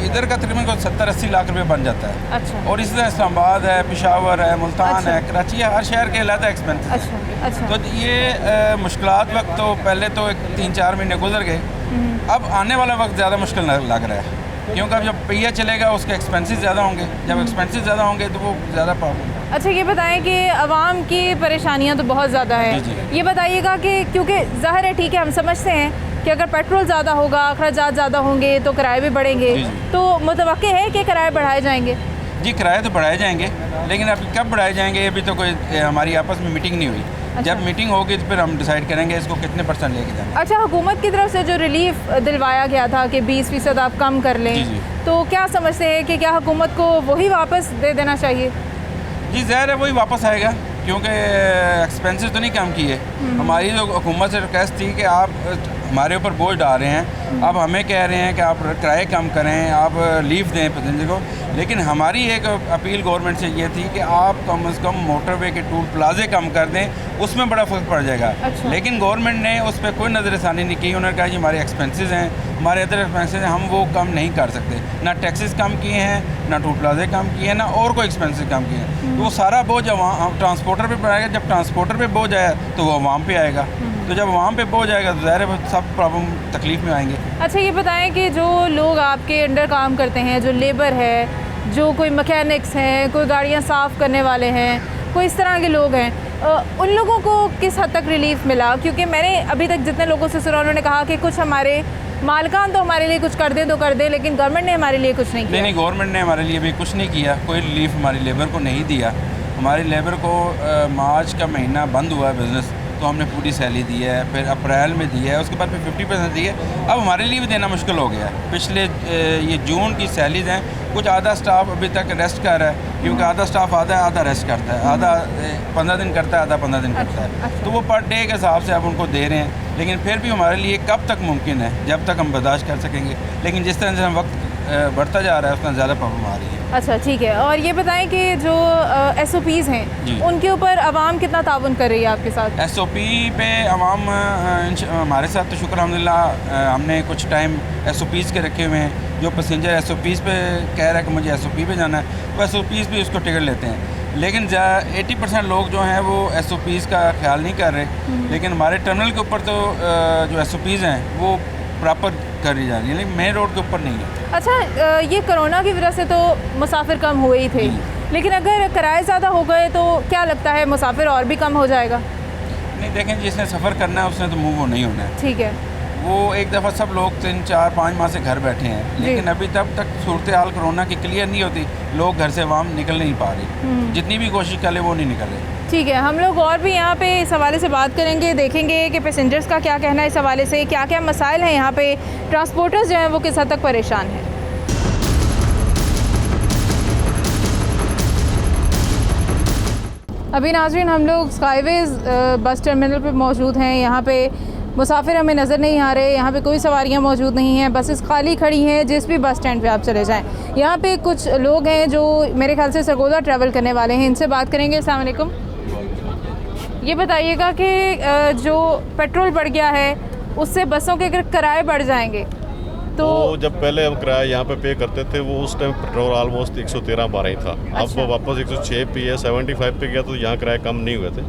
इधर का तकरीबन 70-80 लाख रुपए बन जाता है। अच्छा। और इसी तरह इस्लामाबाद है, पेशावर है, मुल्तान अच्छा। है, कराची है, हर शहर के अलग एक्सपेंस है। अच्छा। अच्छा। तो ये मुश्किलात वक्त तो पहले तो 3-4 महीने गुजर गए, अब आने वाला वक्त ज़्यादा मुश्किल लग रहा है क्योंकि अब जब पहिया चलेगा उसके एक्सपेंसेस ज़्यादा होंगे, जब एक्सपेंसेस ज़्यादा होंगे तो वो ज़्यादा प्रॉब्लम। अच्छा, ये बताएं कि आवाम की परेशानियां तो बहुत ज़्यादा है। ये बताइएगा कि क्योंकि ज़ाहिर है, ठीक है, हम समझते हैं कि अगर पेट्रोल ज़्यादा होगा, अखराजात ज़्यादा होंगे तो किराए भी बढ़ेंगे, तो मुतवक्के है कि किराए बढ़ाए जाएंगे? जी किराए तो बढ़ाए जाएंगे, लेकिन अभी कब बढ़ाए जाएंगे अभी तो कोई हमारी आपस में मीटिंग नहीं हुई। जब मीटिंग होगी तो फिर हम डिसाइड करेंगे इसको कितने % लेके जाएंगे। अच्छा, हुकूमत की तरफ से जो रिलीफ दिलवाया गया था कि 20% आप कम कर लें, जी। तो क्या समझते हैं कि क्या हुकूमत को वही वापस दे देना चाहिए? जी ज़ाहिर है वही वापस आएगा, क्योंकि एक्सपेंसेस तो नहीं कम किए। हमारी जो हुकूमत से रिक्वेस्ट थी कि आप हमारे ऊपर बोझ डाल रहे हैं, अब हमें कह रहे हैं कि आप किराए कम करें, आप लीव दें पैसेंजर को, लेकिन हमारी एक अपील गवर्नमेंट से ये थी कि आप कम से कम मोटरवे के टूल प्लाजे कम कर दें, उसमें बड़ा फ़र्क पड़ जाएगा। अच्छा। लेकिन गवर्नमेंट ने उस पर कोई नज़रसानी नहीं की। उन्होंने कहा जी हमारे एक्सपेंसेस हैं, हमारे अदर एक्सपेंसेस हैं, हम वो कम नहीं कर सकते। ना टैक्सेस कम किए हैं, ना टूल प्लाजे कम किए हैं, ना और कोई एक्सपेंसेस कम किए हैं। तो वो सारा बोझ ट्रांसपोर्टर पे पड़ेगा। जब ट्रांसपोर्टर पे बोझ आया तो वो आवाम पे आएगा, तो जब आवाम पे बोझ आएगा तो ज़ाहिर है सब प्रॉब्लम तकलीफ़ में आएंगे। अच्छा, ये बताएं कि जो लोग आपके अंडर काम करते हैं, जो लेबर है, जो कोई मैकेनिक्स हैं, कोई गाड़ियाँ साफ़ करने वाले हैं, कोई इस तरह के लोग हैं, उन लोगों को किस हद तक रिलीफ मिला? क्योंकि मैंने अभी तक जितने लोगों से सुना उन्होंने कहा कि कुछ हमारे मालिकान तो हमारे लिए कुछ कर दें तो कर दें, लेकिन गवर्नमेंट ने हमारे लिए कुछ नहीं किया। नहीं, गवर्नमेंट ने हमारे लिए भी कुछ नहीं किया, कोई रिलीफ हमारी लेबर को नहीं दिया। हमारी लेबर को मार्च का महीना बंद हुआ बिज़नेस तो हमने पूरी सैलरी दी है, फिर अप्रैल में दी है, उसके बाद फिर 50% दी है। अब हमारे लिए भी देना मुश्किल हो गया है। पिछले ये जून की सैलरीज हैं, कुछ आधा स्टाफ अभी तक रेस्ट कर रहा है, क्योंकि आधा स्टाफ आधा रेस्ट करता है, आधा 15 दिन करता है, आधा 15 दिन करता है, तो वो पर डे के हिसाब से अब उनको दे रहे हैं। लेकिन फिर भी हमारे लिए कब तक मुमकिन है, जब तक हम बर्दाश्त कर सकेंगे। लेकिन जिस तरह से हम वक्त बढ़ता जा रहा है उतना ज़्यादा प्रॉब्लम आ रही है। अच्छा, ठीक है। और ये बताएं कि जो SOPs हैं उनके ऊपर आवाम कितना ताउन कर रही है आपके साथ? SOP पे आवाम हमारे साथ तो शुक्र अल्हम्दुलिल्लाह हमने कुछ टाइम SOPs के रखे हुए हैं। जो पैसेंजर SOPs पे कह रहा है कि मुझे SOP पे जाना है, वो SOPs भी उसको टिकट लेते हैं। लेकिन 80% लोग जो हैं वो SOPs का ख्याल नहीं कर रहे। लेकिन हमारे टर्मिनल के ऊपर तो जो SOPs हैं वो प्रॉपर करी जा रही है, लेकिन मेन रोड के ऊपर नहीं है। अच्छा, ये कोरोना की वजह से तो मुसाफिर कम हुए ही थे, लेकिन अगर किराए ज़्यादा हो गए तो क्या लगता है मुसाफिर और भी कम हो जाएगा? नहीं, देखें जिसने सफ़र करना है उसने तो मूव नहीं होना है। ठीक है। वो एक दफ़ा सब लोग 3, 4, 5 माह से घर बैठे हैं, लेकिन अभी तब तक सूरत हाल कोरोना की क्लियर नहीं होती। लोग घर से आवाम निकल नहीं पा रही, जितनी भी कोशिश कर ले वो नहीं निकल रहे। ठीक है, हम लोग और भी यहाँ पे इस हवाले से बात करेंगे, देखेंगे कि पैसेंजर्स का क्या कहना है इस हवाले से, क्या क्या मसाइल हैं यहाँ पे, ट्रांसपोर्टर्स जो हैं वो किस हद तक परेशान हैं। अभी नाज़रीन हम लोग स्काईवेज बस टर्मिनल पे मौजूद हैं। यहाँ पे मुसाफिर हमें नज़र नहीं आ रहे, यहाँ पे कोई सवारियाँ मौजूद नहीं हैं, बसेस खाली खड़ी हैं। जिस भी बस स्टैंड पे आप चले जाएं, यहाँ पे कुछ लोग हैं जो मेरे ख्याल से सरगोदा ट्रैवल करने वाले हैं, इनसे बात करेंगे। अस्सलाम वालेकुम। ये बताइएगा कि जो पेट्रोल बढ़ गया है उससे बसों के अगर किराए बढ़ जाएंगे तो जब पहले हम किराया यहाँ पे पे करते थे वो उस टाइम पेट्रोल ऑलमोस्ट 113-112 ही था। अच्छा। अब वापस 106 पे है, 75 पे गया, तो यहाँ किराए कम नहीं हुए थे।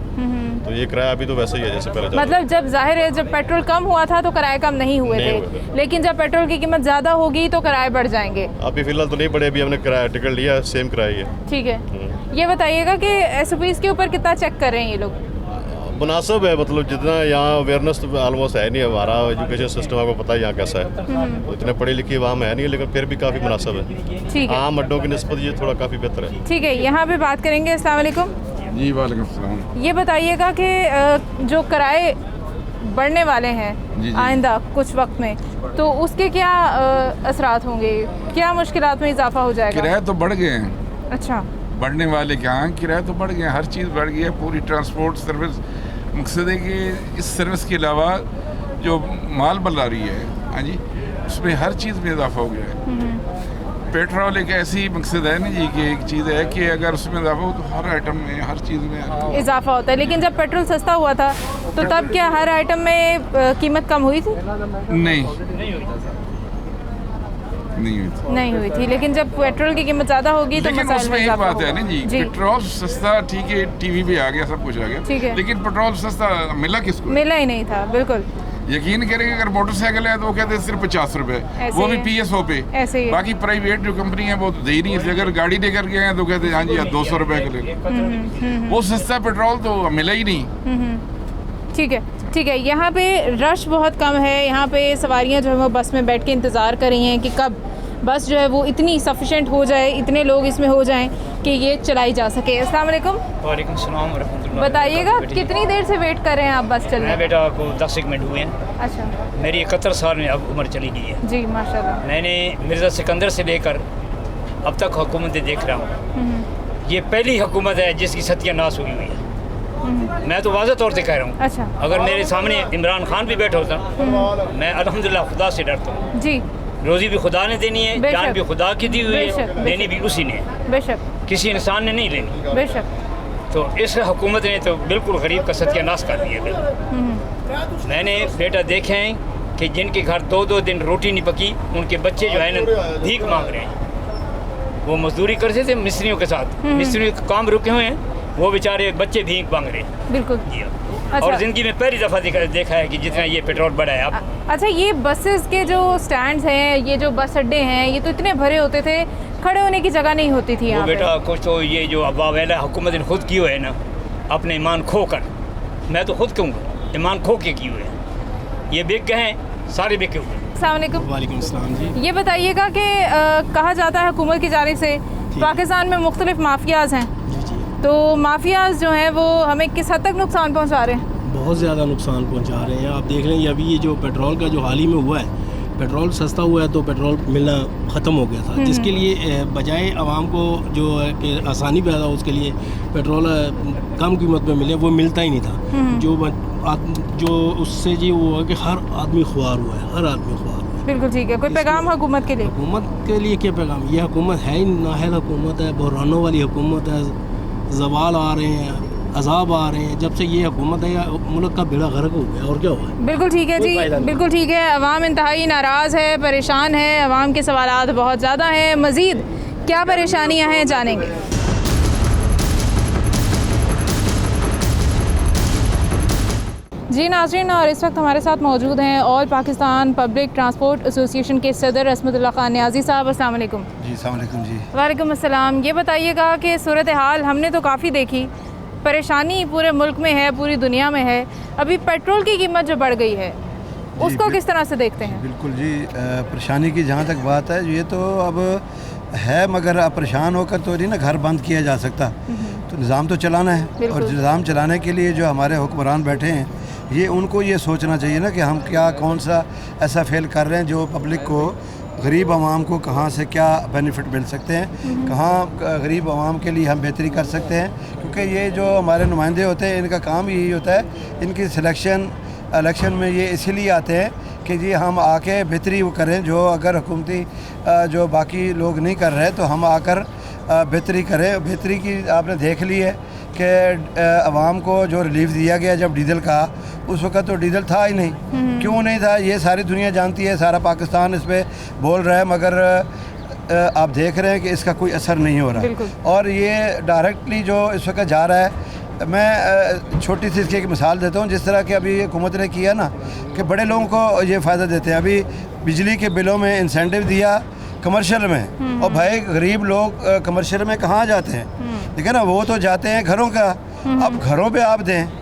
तो ये किराया अभी तो वैसे ही है जैसे पहले। मतलब जब जाहिर है जब पेट्रोल कम हुआ था तो किराए कम नहीं हुए थे, लेकिन जब पेट्रोल की कीमत ज़्यादा होगी तो किराए बढ़ जाएंगे। अभी फिलहाल तो नहीं बढ़े, अभी हमने किराया टिकट लिया, सेम किराया है। ठीक है, ये बताइएगा कि SOPs के ऊपर कितना चेक कर रहे हैं ये लोग? मुनासिब है, मतलब जितना यहाँ अवेयरनेस तो ऑलमोस्ट है नहीं। हमारा एजुकेशन सिस्टम आपको पता है यहाँ कैसा है, तो इतने पढ़ी लिखी आवाम है नहीं, लेकिन फिर भी काफ़ी मुनासिब है। ठीक है, आम अड्डों की निस्बत ये थोड़ा काफ़ी बेहतर है। ठीक है, यहाँ पे बात करेंगे। अस्सलाम वालेकुम। जी वालेकुम सलाम। ये बताइएगा कि जो किराए बढ़ने वाले हैं आइंदा कुछ वक्त में, तो उसके क्या असरात होंगे, क्या मुश्किलात में इजाफा हो जाएगा? किराए तो बढ़ गए हैं। अच्छा, बढ़ने वाले क्या हैं, किराए तो बढ़ गए हैं, हर चीज़ बढ़ गई है। पूरी ट्रांसपोर्ट सर्विस, मकसद है कि इस सर्विस के अलावा जो माल बना रही है, हाँ जी, उसमें हर चीज़ में इजाफा हो गया है। पेट्रोल एक ऐसी मकसद है ना जी कि एक चीज़ है कि अगर उसमें इजाफा हो तो हर आइटम में, हर चीज़ में इजाफा होता है। लेकिन जब पेट्रोल सस्ता हुआ था तो तब क्या हर आइटम में कीमत कम हुई थी? नहीं हुई थी। लेकिन जब पेट्रोल की कीमत ज़्यादा होगी तो लेकिन उसमें एक बात है ना जी, पेट्रोल सस्ता ठीक है, टीवी पे आ गया, सब कुछ आ गया, ठीक है, लेकिन पेट्रोल सस्ता मिला किसको? मिला ही नहीं था। बिल्कुल यकीन करेंगे, अगर मोटरसाइकिल है तो वो कहते हैं सिर्फ 50 रुपए, वो भी PSO पे। ऐसे ही बाकी प्राइवेट जो कंपनी है वो तो दे ही नहीं है। अगर गाड़ी लेकर गए हैं तो कहते हैं हाँ जी 200 रुपए का ले, वो सस्ता पेट्रोल तो मिला ही नहीं। ठीक है, ठीक है। यहाँ पे रश बहुत कम है, यहाँ पे सवारियाँ जो है वो बस में बैठ के इंतज़ार कर रही हैं कि कब बस जो है वो इतनी सफिशेंट हो जाए, इतने लोग इसमें हो जाएं कि ये चलाई जा सके। अस्सलाम वालेकुम। वालेकुम सलाम वरहमतुल्लाह। बताइएगा कितनी देर से वेट कर रहे हैं आप बस चलने? मैं बेटा को 10 मिनट हुए हैं। अच्छा। मेरी 71 साल में अब उम्र चली गई है जी माशाल्लाह। मैंने मिर्ज़ा सिकंदर से लेकर अब तक हुकूमतें देख रहा हूँ। ये पहली हुकूमत है जिसकी सत्यानाश हुई हुई है। मैं तो वाज़ह तौर से कह रहा हूँ। अच्छा। अगर मेरे सामने इमरान खान भी बैठा होता मैं अल्हम्दुलिल्लाह खुदा से डरता हूँ जी। रोज़ी भी खुदा ने देनी है, बेशक। जान भी खुदा की दी हुई है, बेशक, देनी भी उसी ने है, बेशक किसी इंसान ने नहीं लेनी। बेशक। तो इस हुकूमत ने तो बिल्कुल गरीब का सत्यानाश कर दिया। बिल्कुल मैंने बेटा देखे हैं कि जिनके घर 2-2 दिन रोटी नहीं पकी, उनके बच्चे जो है ना भीख मांग रहे हैं। वो मजदूरी करते थे मिस्त्रियों के साथ, मिस्त्रियों के काम रुके हुए हैं, वो बेचारे बच्चे भीख मांग रहे हैं। बिल्कुल। जी अच्छा। और ज़िंदगी में पहली दफ़ा देखा है कि जितना ये पेट्रोल बढ़ा है। अब अच्छा, ये बसेस के जो स्टैंड्स हैं, ये जो बस अड्डे हैं, ये तो इतने भरे होते थे, खड़े होने की जगह नहीं होती थी वो यहाँ पे। बेटा कुछ तो ये जो अवावेला हुकूमत ने खुद की हुए है ना, अपने ईमान खो कर, मैं तो खुद कहूँगा ईमान खो के किए हुए हैं। ये बिक गए हैं, सारे बिके हुए हैं। अस्सलाम वालेकुम। वालेकुम अस्सलाम जी। ये बताइएगा कि कहा जाता है हुकूमत की जानिब से पाकिस्तान में मुख्तलिफ माफियाज़ हैं, तो माफियाज़ जो हैं वो हमें किस हद तक नुकसान पहुँचा रहे हैं? बहुत ज़्यादा नुकसान पहुंचा रहे हैं। आप देख रहे हैं अभी ये जो पेट्रोल का जो हाल ही में हुआ है, पेट्रोल सस्ता हुआ है तो पेट्रोल मिलना ख़त्म हो गया था, जिसके लिए बजाय आवाम को जो है कि आसानी पैदा हो उसके लिए पेट्रोल कम कीमत में मिले, वो मिलता ही नहीं था। जो उससे जी वो है कि हर आदमी ख्वार हुआ है, हर आदमी ख्वार हुआ है। बिल्कुल ठीक है। कोई पैगाम हुकूमत के लिए? हुकूमत के लिए क्या पैगाम? ये हुकूमत है ही नाहल हुकूमत है, बहरानों वाली हुकूमत है, जवाल आ रहे हैं, अजाब आ रहे हैं। जब से ये हुकूमत है मुल्क का बेड़ा गर्क हो गया, और क्या हुआ है? बिल्कुल ठीक है जी, बिल्कुल ठीक है। अवाम इंतहाई नाराज़ है, परेशान है, अवाम के सवालात बहुत ज़्यादा हैं। मज़ीद क्या परेशानियाँ हैं जानेंगे। जी नाज़रीन, और इस वक्त हमारे साथ मौजूद हैं all Pakistan public transport association के सदर अस्मतुल्लाह खान न्याज़ी साहब। अस्सलाम वालेकुम। जी अस्सलाम वालेकुम जी। वालेकुम अस्सलाम। ये बताइएगा कि सूरत हाल हमने तो काफ़ी देखी, परेशानी पूरे मुल्क में है, पूरी दुनिया में है। अभी पेट्रोल की कीमत जो बढ़ गई है उसको किस तरह से देखते हैं? बिल्कुल जी, परेशानी की जहाँ तक बात है, ये तो अब है, मगर अब परेशान होकर तो नहीं ना घर बंद किया जा सकता। तो निज़ाम तो चलाना है, और निज़ाम चलाने के लिए जो हमारे हुक्मरान बैठे हैं, ये उनको ये सोचना चाहिए ना कि हम क्या कौन सा ऐसा फेल कर रहे हैं जो पब्लिक को, गरीब आवाम को कहाँ से क्या बेनिफिट मिल सकते हैं, कहाँ गरीब आवाम के लिए हम बेहतरी कर सकते हैं। क्योंकि ये जो हमारे नुमाइंदे होते हैं, इनका काम यही होता है, इनकी सिलेक्शन इलेक्शन में ये इसीलिए आते हैं कि जी हम आके बेहतरी वो करें, जो अगर हुकूमती जो बाकी लोग नहीं कर रहे तो हम आकर बेहतरी करें। बेहतरी की आपने देख ली है कि आवाम को जो रिलीफ दिया गया जब डीजल का, उस वक्त तो डीजल था ही नहीं। क्यों नहीं था ये सारी दुनिया जानती है, सारा पाकिस्तान इस पर बोल रहा है, मगर आप देख रहे हैं कि इसका कोई असर नहीं हो रहा। और ये डायरेक्टली जो इस वक्त जा रहा है, मैं छोटी सी इसकी एक मिसाल देता हूँ। जिस तरह के अभी हुकूमत ने किया ना कि बड़े लोगों को ये फ़ायदा देते हैं, अभी बिजली के बिलों में इंसेंटिव दिया कमर्शियल में, और भाई गरीब लोग कमर्शियल में कहाँ जाते हैं, ठीक है ना, वो तो जाते हैं घरों का। अब घरों पे आप दें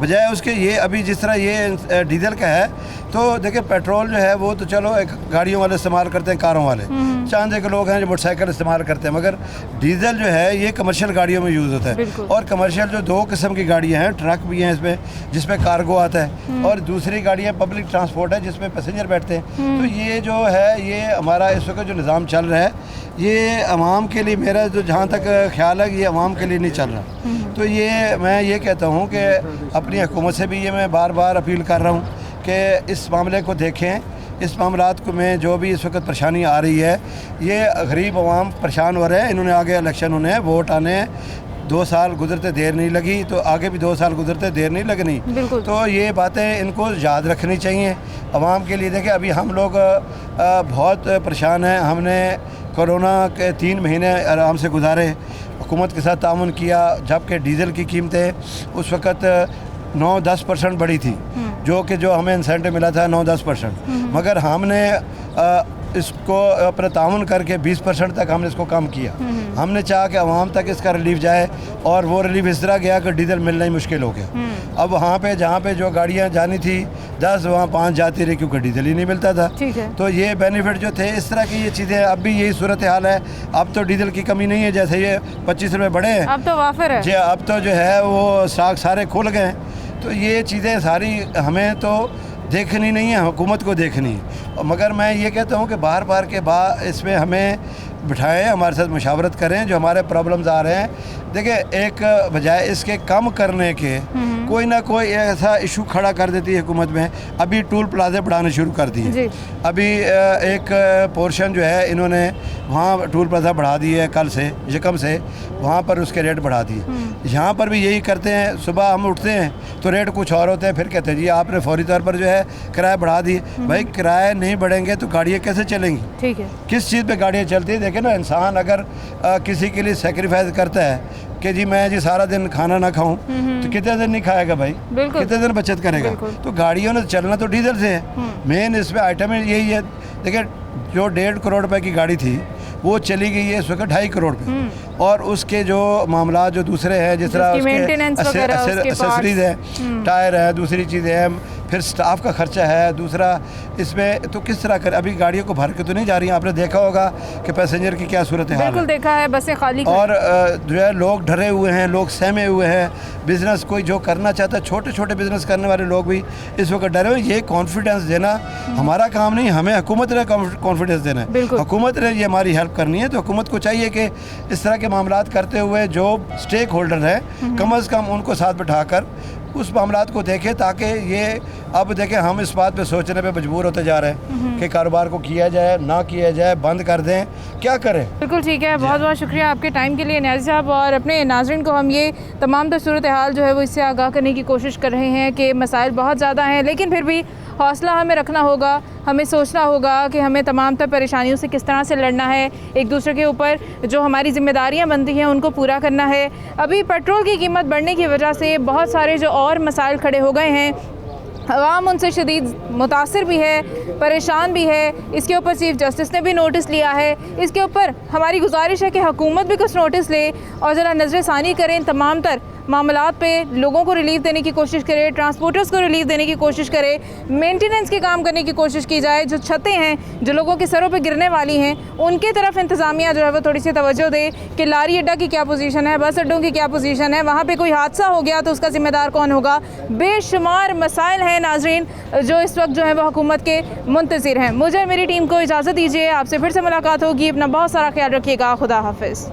बजाय उसके, ये अभी जिस तरह ये डीजल का है, तो देखिए पेट्रोल जो है वो तो चलो एक गाड़ियों वाले इस्तेमाल करते हैं, कारों वाले, चांद के लोग हैं जो मोटरसाइकिल इस्तेमाल करते हैं, मगर डीजल जो है ये कमर्शियल गाड़ियों में यूज़ होता है। और कमर्शियल जो 2 किस्म की गाड़ियाँ हैं, ट्रक भी हैं इसमें जिसमें कार्गो आता है, और दूसरी गाड़ियाँ पब्लिक ट्रांसपोर्ट है जिसमें पैसेंजर बैठते हैं। तो ये जो है, ये हमारा इस वक्त जो निज़ाम चल रहा है, ये आवाम के लिए, मेरा जो जहाँ तक ख्याल है, ये आवाम के लिए नहीं चल रहा। तो ये मैं ये कहता हूँ कि अपनी हुकूमत से भी ये मैं बार बार अपील कर रहा हूँ कि इस मामले को देखें। इस मामलात को में जो भी इस वक्त परेशानी आ रही है, ये गरीब आवाम परेशान हो रहे हैं। इन्होंने आगे इलेक्शन होने हैं, वोट आने हैं, 2 साल गुजरते देर नहीं लगी, तो आगे भी 2 साल गुजरते देर नहीं लगनी। तो ये बातें इनको याद रखनी चाहिए आवाम के लिए। देखें अभी हम लोग बहुत परेशान हैं। हमने कोरोना के 3 महीने आराम से गुजारे, हुकूमत के साथ ताउन किया, जबकि डीज़ल की कीमतें उस वक़्त 9-10% बढ़ी थी, जो कि जो हमें इंसेंटिव मिला था 9-10%, मगर हमने इसको अपना ताउन करके 20% तक हमने इसको कम किया। हमने चाहा कि आवाम तक इसका रिलीफ जाए, और वो रिलीफ इस तरह गया कि डीजल मिलना ही मुश्किल हो गया। अब वहाँ पे जहाँ पे जो गाड़ियाँ जानी थी 10 वहाँ 5 जाती रही, क्योंकि डीजल ही नहीं मिलता था। तो ये बेनिफिट जो थे, इस तरह की ये चीज़ें, अब भी यही सूरत हाल है। अब तो डीजल की कमी नहीं है, जैसे ये 25 रुपये बढ़े हैं, अब तो वाफिर है जी, अब तो जो है वो स्टॉक सारे खुल गए। तो ये चीज़ें सारी हमें तो देखनी नहीं है, हुकूमत को देखनी है। मगर मैं ये कहता हूँ कि बार बार के बाद इसमें हमें बिठाएं, हमारे साथ मुशावरत करें, जो हमारे प्रॉब्लम्स आ रहे हैं। देखिए, एक बजाय इसके कम करने के कोई ना कोई ऐसा इशू खड़ा कर देती है हुकूमत में। अभी टूल प्लाजे बढ़ाने शुरू कर दिए। अभी एक पोर्शन जो है इन्होंने वहाँ टूल प्लाजा बढ़ा दी है, कल से यकम से वहाँ पर उसके रेट बढ़ा दिए। यहाँ पर भी यही करते हैं, सुबह हम उठते हैं तो रेट कुछ और होते हैं, फिर कहते हैं जी आपने फौरी तौर पर जो है किराया बढ़ा दिए। भाई किराए नहीं बढ़ेंगे तो गाड़ियाँ कैसे चलेंगी? ठीक है, किस चीज़ पे गाड़ियाँ चलती है? देखें ना, इंसान अगर किसी के लिए सेक्रीफाइस करता है कि जी मैं जी सारा दिन खाना ना खाऊं, तो कितने दिन नहीं खाएगा भाई, कितने दिन बचत करेगा? तो गाड़ियों ने चलना तो डीजल से है। मेन इसमें आइटम यही है। देखिए, जो 1.5 करोड़ रुपए की गाड़ी थी वो चली गई है इस वक्त 2.5 करोड़ पे, और उसके जो मामला जो दूसरे हैं, जिस तरह उसके एसेसरीज है, टायर है, दूसरी चीज़ें हैं, फिर स्टाफ का खर्चा है दूसरा इसमें, तो किस तरह कर अभी गाड़ियों को भर के तो नहीं जा रही हैं। आपने देखा होगा कि पैसेंजर की क्या सूरत हाल है। बिल्कुल देखा है, बसें खाली और जो है लोग डरे हुए हैं, लोग सहमे हुए हैं। बिज़नेस कोई जो करना चाहता है, छोटे छोटे बिज़नेस करने वाले लोग भी इस वक्त डरे हुए। ये कॉन्फिडेंस देना हमारा काम नहीं, हमें हुकूमत ने कॉन्फिडेंस देना है। हुकूमत ने ये हमारी हेल्प करनी है, तो हुकूमत को चाहिए कि इस तरह के मामलात करते हुए जो स्टेक होल्डर हैं कम अज़ कम उनको साथ बिठाकर उस मामलात को देखें, ताकि ये अब देखें हम इस बात पे सोचने पे मजबूर होते जा रहे हैं कि कारोबार को किया जाए ना किया जाए, बंद कर दें, क्या करें। बिल्कुल ठीक है, बहुत बहुत शुक्रिया आपके टाइम के लिए न्याज़ी साहब। और अपने नाज़रीन को हम ये तमाम सूरत हाल जो है वो इससे आगाह करने की कोशिश कर रहे हैं कि मसाइल बहुत ज़्यादा हैं, लेकिन फिर भी हौसला हमें रखना होगा, हमें सोचना होगा कि हमें तमाम तर परेशानियों से किस तरह से लड़ना है, एक दूसरे के ऊपर जो हमारी ज़िम्मेदारियां बनती हैं उनको पूरा करना है। अभी पेट्रोल की कीमत बढ़ने की वजह से बहुत सारे जो और मसाइल खड़े हो गए हैं, अवाम उनसे शदीद मुतासिर भी है, परेशान भी है। इसके ऊपर चीफ जस्टिस ने भी नोटिस लिया है। इसके ऊपर हमारी गुजारिश है कि हुकूमत भी कुछ नोटिस ले और ज़रा नज़रसानी करें, तमाम तर मामलात पे लोगों को रिलीफ देने की कोशिश करे, ट्रांसपोर्टर्स को रिलीफ देने की कोशिश करे, मेंटेनेंस के काम करने की कोशिश की जाए। जो छतें हैं जो लोगों के सरों पे गिरने वाली हैं, उनके तरफ इंतज़ामिया जो है वो थोड़ी सी तवज्जो दे कि लारी अड्डा की क्या पोजीशन है, बस अड्डों की क्या पोजीशन है, वहाँ पे कोई हादसा हो गया तो उसका ज़िम्मेदार कौन होगा। बेशुमार मसाइल हैं नाजरीन जो इस वक्त जो है वो हुकूमत के मुंतज़िर हैं। मुझे मेरी टीम को इजाज़त दीजिए, आपसे फिर से मुलाकात होगी। अपना बहुत सारा ख्याल रखिएगा, खुदा हाफिज़।